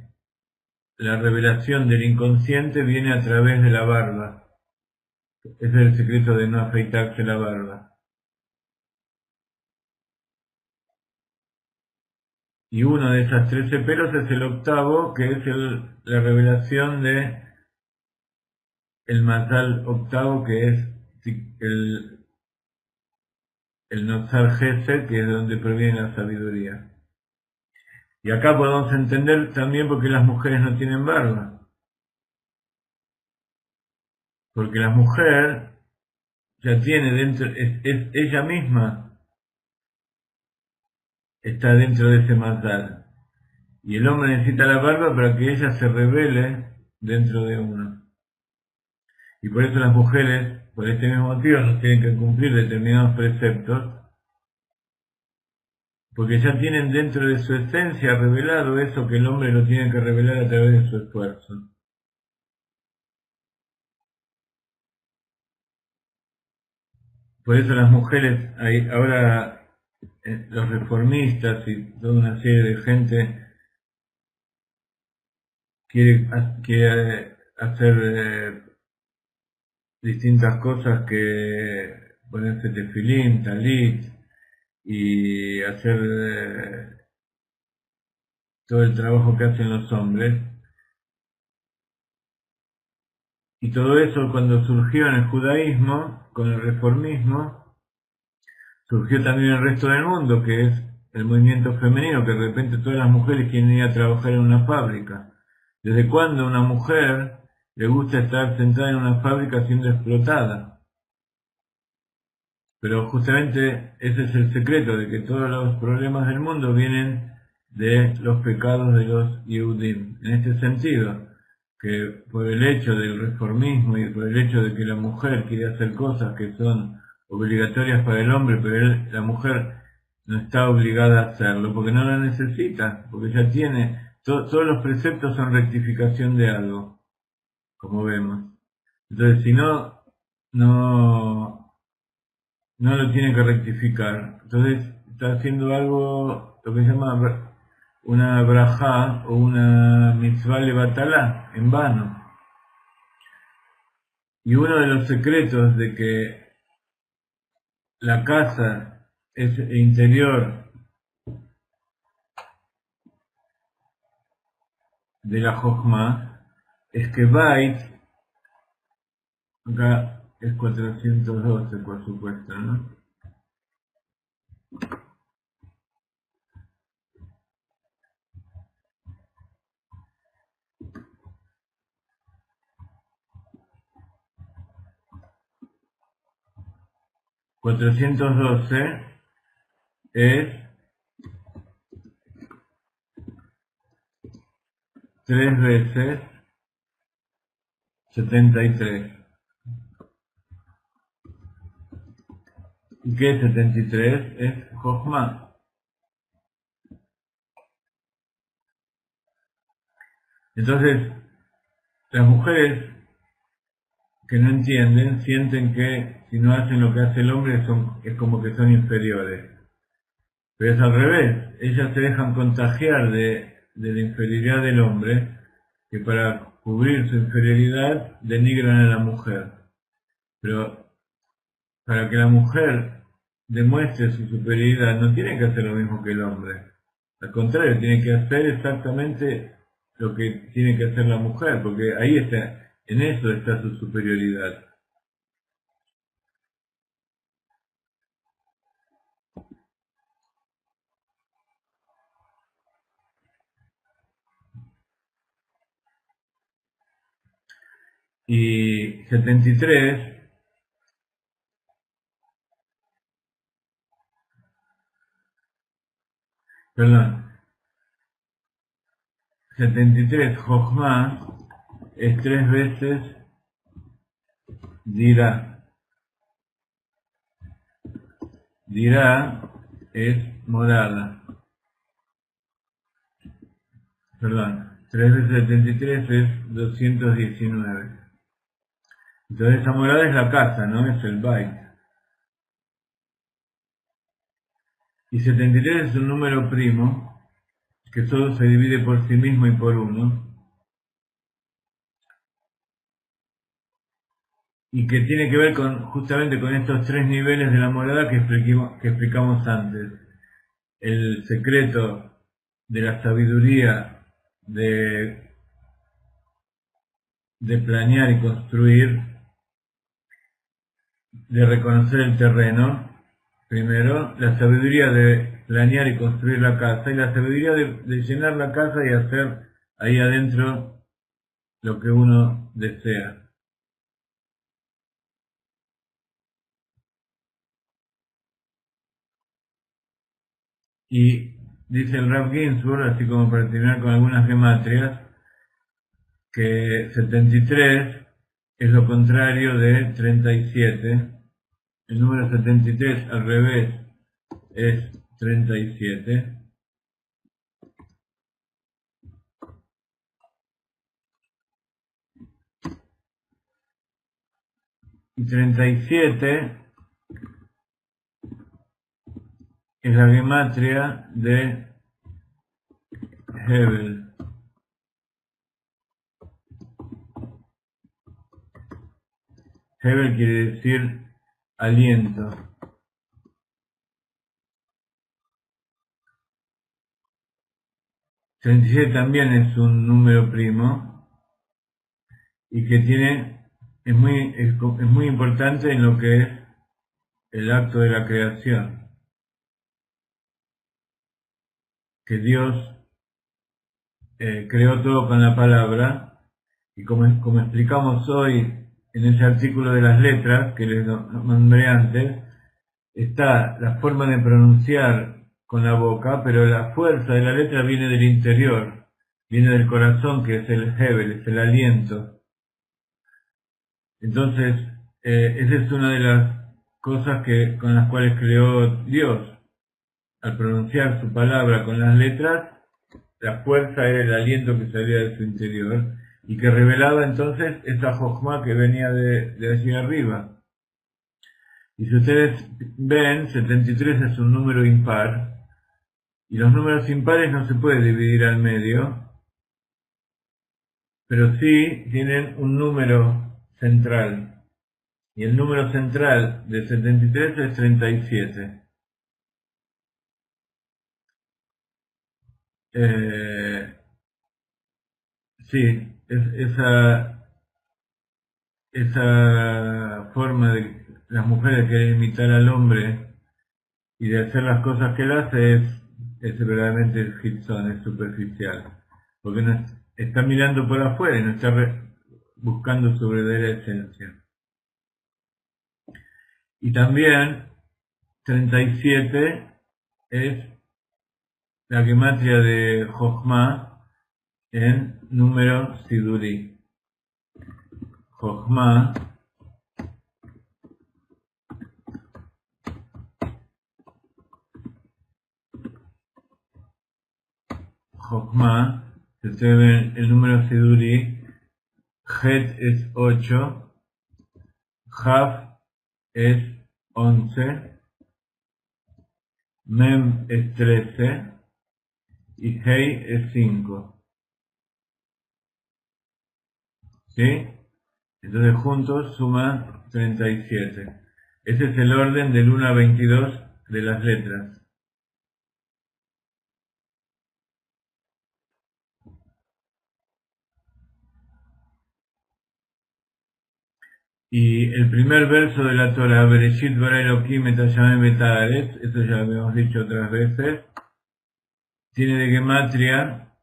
[SPEAKER 2] la revelación del inconsciente viene a través de la barba. Ese es el secreto de no afeitarse la barba. Y uno de esas 13 pelos es el octavo, que es la revelación de el Mazal octavo, que es el Notzar Gesed, que es de donde proviene la sabiduría. Y acá podemos entender también por qué las mujeres no tienen barba. Porque la mujer ya tiene dentro, es ella misma está dentro de ese Mazal. Y el hombre necesita la barba para que ella se revele dentro de uno. Y por eso las mujeres, por este mismo motivo, no tienen que cumplir determinados preceptos, porque ya tienen dentro de su esencia revelado eso que el hombre lo tiene que revelar a través de su esfuerzo. Por eso las mujeres, ahora los reformistas y toda una serie de gente quiere hacer distintas cosas, que ponerse tefilín, talit y hacer todo el trabajo que hacen los hombres. Y todo eso, cuando surgió en el judaísmo, con el reformismo, surgió también en el resto del mundo, que es el movimiento femenino, que de repente todas las mujeres quieren ir a trabajar en una fábrica. ¿Desde cuándo a una mujer le gusta estar sentada en una fábrica siendo explotada? Pero justamente ese es el secreto, de que todos los problemas del mundo vienen de los pecados de los Yehudim. En este sentido, que por el hecho del reformismo y por el hecho de que la mujer quiere hacer cosas que son obligatorias para el hombre, pero la mujer no está obligada a hacerlo, porque no la necesita, porque ya tiene, todos los preceptos son rectificación de algo, como vemos. Entonces, si no lo tiene que rectificar. Entonces, está haciendo algo, lo que se llama una brajá o una mitzvah levatalá, en vano. Y uno de los secretos de que la casa es el interior de la Jochma es que Bait, acá es 412 por supuesto, ¿no? $412 es 3 veces 73. ¿Y qué es 73? Es Jochma. Entonces, las mujeres que no entienden sienten que si no hacen lo que hace el hombre es como que son inferiores. Pero es al revés, ellas se dejan contagiar de la inferioridad del hombre, que para cubrir su inferioridad denigran a la mujer. Pero para que la mujer demuestre su superioridad no tiene que hacer lo mismo que el hombre. Al contrario, tiene que hacer exactamente lo que tiene que hacer la mujer, porque ahí está, en eso está su superioridad. Y 73, perdón, 73 Jochma es 3 veces Dirá. Dirá es morada. Perdón, 3 veces 73 es 219. Entonces esa morada es la casa, ¿no? Es el Bait. Y 73 es un número primo que solo se divide por sí mismo y por uno. Y que tiene que ver justamente con estos 3 niveles de la morada que explicamos antes. El secreto de la sabiduría de planear y construir, de reconocer el terreno, primero, la sabiduría de planear y construir la casa, y la sabiduría de llenar la casa y hacer ahí adentro lo que uno desea. Y dice el Rav Ginsburg, así como para terminar con algunas gematrias, que 73 es lo contrario de 37. El número 73 al revés es 37. Y 37 es la gematria de Hebel. Hebel quiere decir aliento. $37 también es un número primo y que es muy importante en lo que es el acto de la creación. Que Dios creó todo con la palabra, y como explicamos hoy en ese artículo de las letras que les nombré antes, está la forma de pronunciar con la boca, pero la fuerza de la letra viene del interior, viene del corazón, que es el Hebel, es el aliento. Entonces, esa es una de las cosas con las cuales creó Dios. Al pronunciar su palabra con las letras, la fuerza era el aliento que salía de su interior y que revelaba entonces esa Jochma que venía de allí arriba. Y si ustedes ven, 73 es un número impar, y los números impares no se puede dividir al medio, pero sí tienen un número central. Y el número central de 73 es 37. Sí, esa forma de las mujeres querer imitar al hombre y de hacer las cosas que él hace es verdaderamente Gibson, es superficial. Porque no está mirando por afuera y no está buscando su verdadera esencia. Y también 37 es la gematria de Jochma en número Siduri. Jochma si ustedes ven el número Siduri, Het es 8, Haf es 11, Mem es 13 y Hei es 5. ¿Sí? Entonces juntos suma 37. Ese es el orden del 1 a 22 de las letras. Y el primer verso de la Torah, Bereshit bara Elokim et hashamayim v'et haaretz, eso ya lo habíamos dicho otras veces, tiene de gematria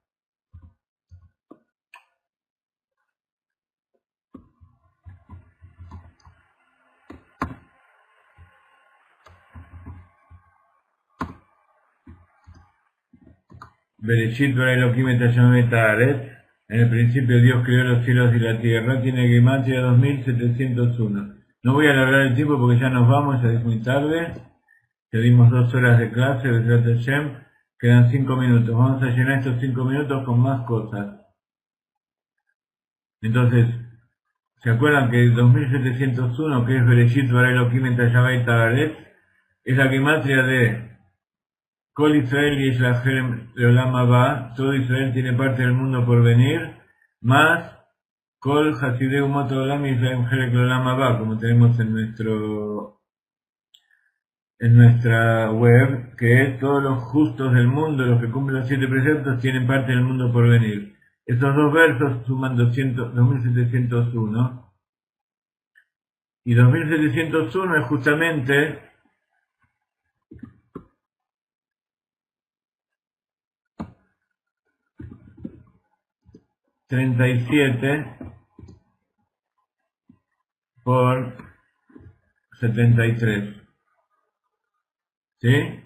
[SPEAKER 2] Bereshit bara Elokim et hashamayim v'et haaretz. En el principio Dios creó los cielos y la tierra, tiene gematria 2701. No voy a alargar el tiempo porque ya nos vamos, ya es muy tarde. Ya dimos 2 horas de clase, Bezrat Hashem, quedan 5 minutos. Vamos a llenar estos 5 minutos con más cosas. Entonces, ¿se acuerdan que 2701, que es Bereshit bara Elokim et hashamayim v'et haaretz, es la gematria de Kol Israel y Yisrael Leolam Haba, todo Israel tiene parte del mundo por venir, más Kol Hasidei Umot Olam y Israel Leolam Haba, como tenemos en nuestra web, que es todos los justos del mundo, los que cumplen los 7 preceptos, tienen parte del mundo por venir. Estos dos versos suman 2701, y 2701 es justamente $37 por 73. ¿Sí?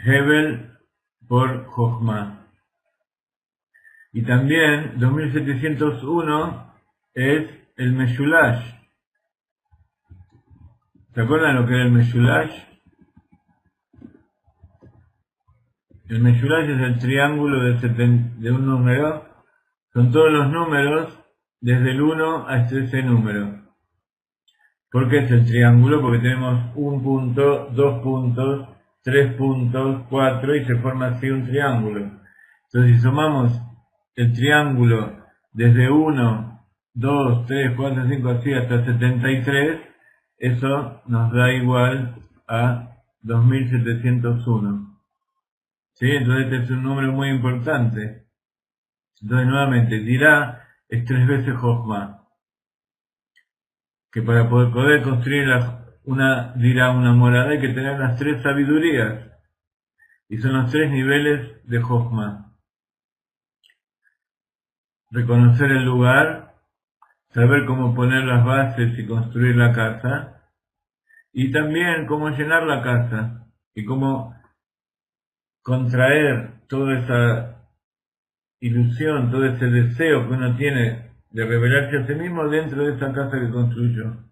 [SPEAKER 2] Hebel por Jochma. Y también 2701 es el Meshulash. ¿Se acuerdan lo que era el Meshulash? El Meshulash es el triángulo de un número. Son todos los números desde el 1 hasta ese número. ¿Por qué es el triángulo? Porque tenemos un punto, 2 puntos, 3 puntos, 4 y se forma así un triángulo. Entonces si sumamos el triángulo desde 1, 2, 3, 4, 5, así hasta 73, eso nos da igual a 2701. ¿Sí? Entonces este es un número muy importante. Entonces nuevamente, dirá es 3 veces Jochma. Que para poder construir una morada hay que tener las 3 sabidurías. Y son los 3 niveles de Jochma. Reconocer el lugar, saber cómo poner las bases y construir la casa, y también cómo llenar la casa, y cómo contraer toda esa ilusión, todo ese deseo que uno tiene de revelarse a sí mismo dentro de esa casa que construyó.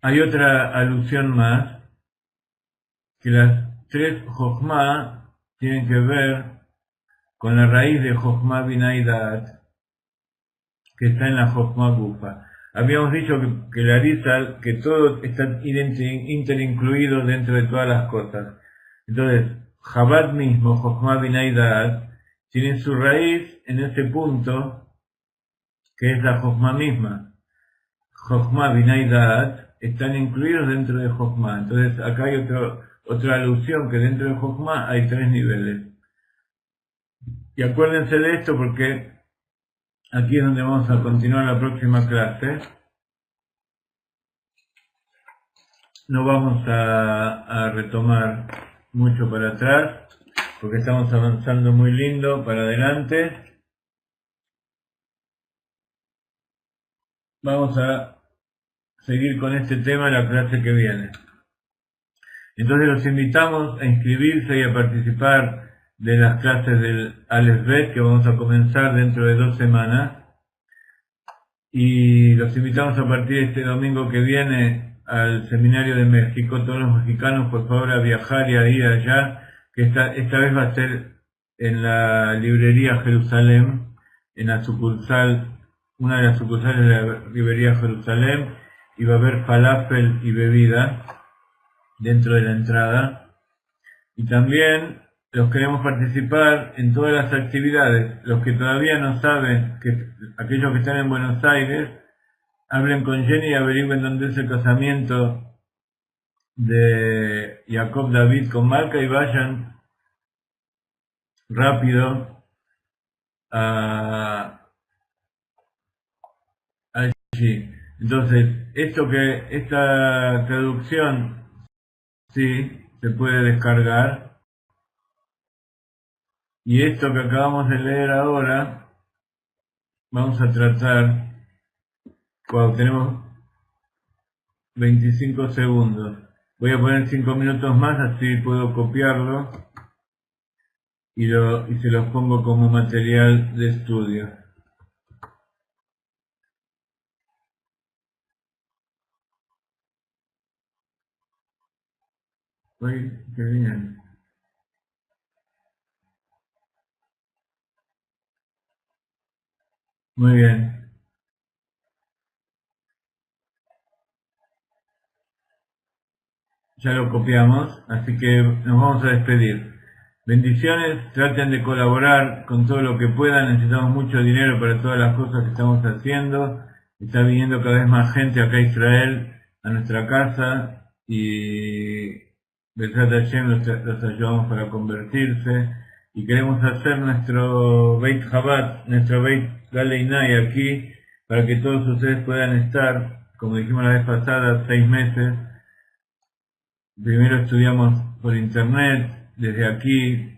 [SPEAKER 2] Hay otra alusión más, que las 3 Jochma tienen que ver con la raíz de Jochma Binah y Da'at, que está en la Jochma Gufa. Habíamos dicho que la Arizal, que todo está interincluido dentro de todas las cosas. Entonces, Chabad mismo, Jochma Binah Da'at, tiene su raíz en ese punto, que es la Jochma misma. Jochma Binah Da'at están incluidos dentro de Jochma. Entonces, acá hay otra alusión, que dentro de Jochma hay 3 niveles. Y acuérdense de esto porque aquí es donde vamos a continuar la próxima clase. No vamos a retomar mucho para atrás, porque estamos avanzando muy lindo para adelante. Vamos a seguir con este tema en la clase que viene. Entonces los invitamos a inscribirse y a participar de las clases del Aleph Bet, que vamos a comenzar dentro de 2 semanas. Y los invitamos a partir de este domingo que viene al seminario de México. Todos los mexicanos, por favor, a viajar y a ir allá, que esta vez va a ser en la librería Jerusalén, en la sucursal, una de las sucursales de la librería Jerusalén, y va a haber falafel y bebida dentro de la entrada. Y también los queremos participar en todas las actividades. Los que todavía no saben, aquellos que están en Buenos Aires, hablen con Jenny y averigüen dónde es el casamiento de Jacob David con Malca y vayan rápido allí. Entonces, esta traducción sí se puede descargar. Y esto que acabamos de leer ahora, vamos a tratar cuando tenemos 25 segundos. Voy a poner 5 minutos más, así puedo copiarlo y se los pongo como material de estudio. Uy, qué bien. Muy bien. Ya lo copiamos, así que nos vamos a despedir. Bendiciones, traten de colaborar con todo lo que puedan, necesitamos mucho dinero para todas las cosas que estamos haciendo. Está viniendo cada vez más gente acá a Israel, a nuestra casa, y Besat Hashem los ayudamos para convertirse. Y queremos hacer nuestro Beit Chabad, nuestro Beit Galeinai aquí, para que todos ustedes puedan estar, como dijimos la vez pasada, 6 meses. Primero estudiamos por internet, desde aquí,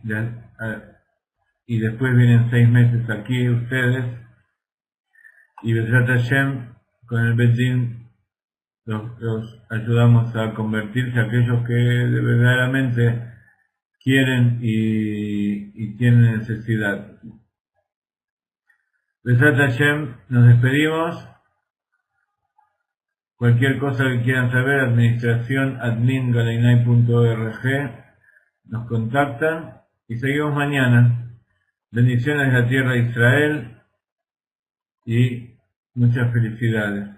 [SPEAKER 2] y después vienen 6 meses aquí ustedes, y Besat Hashem, con el Bet Din, los ayudamos a convertirse a aquellos que verdaderamente quieren y tienen necesidad. Besat Hashem, nos despedimos. Cualquier cosa que quieran saber, administración admin.galeinai.org, nos contactan y seguimos mañana. Bendiciones de la tierra de Israel y muchas felicidades.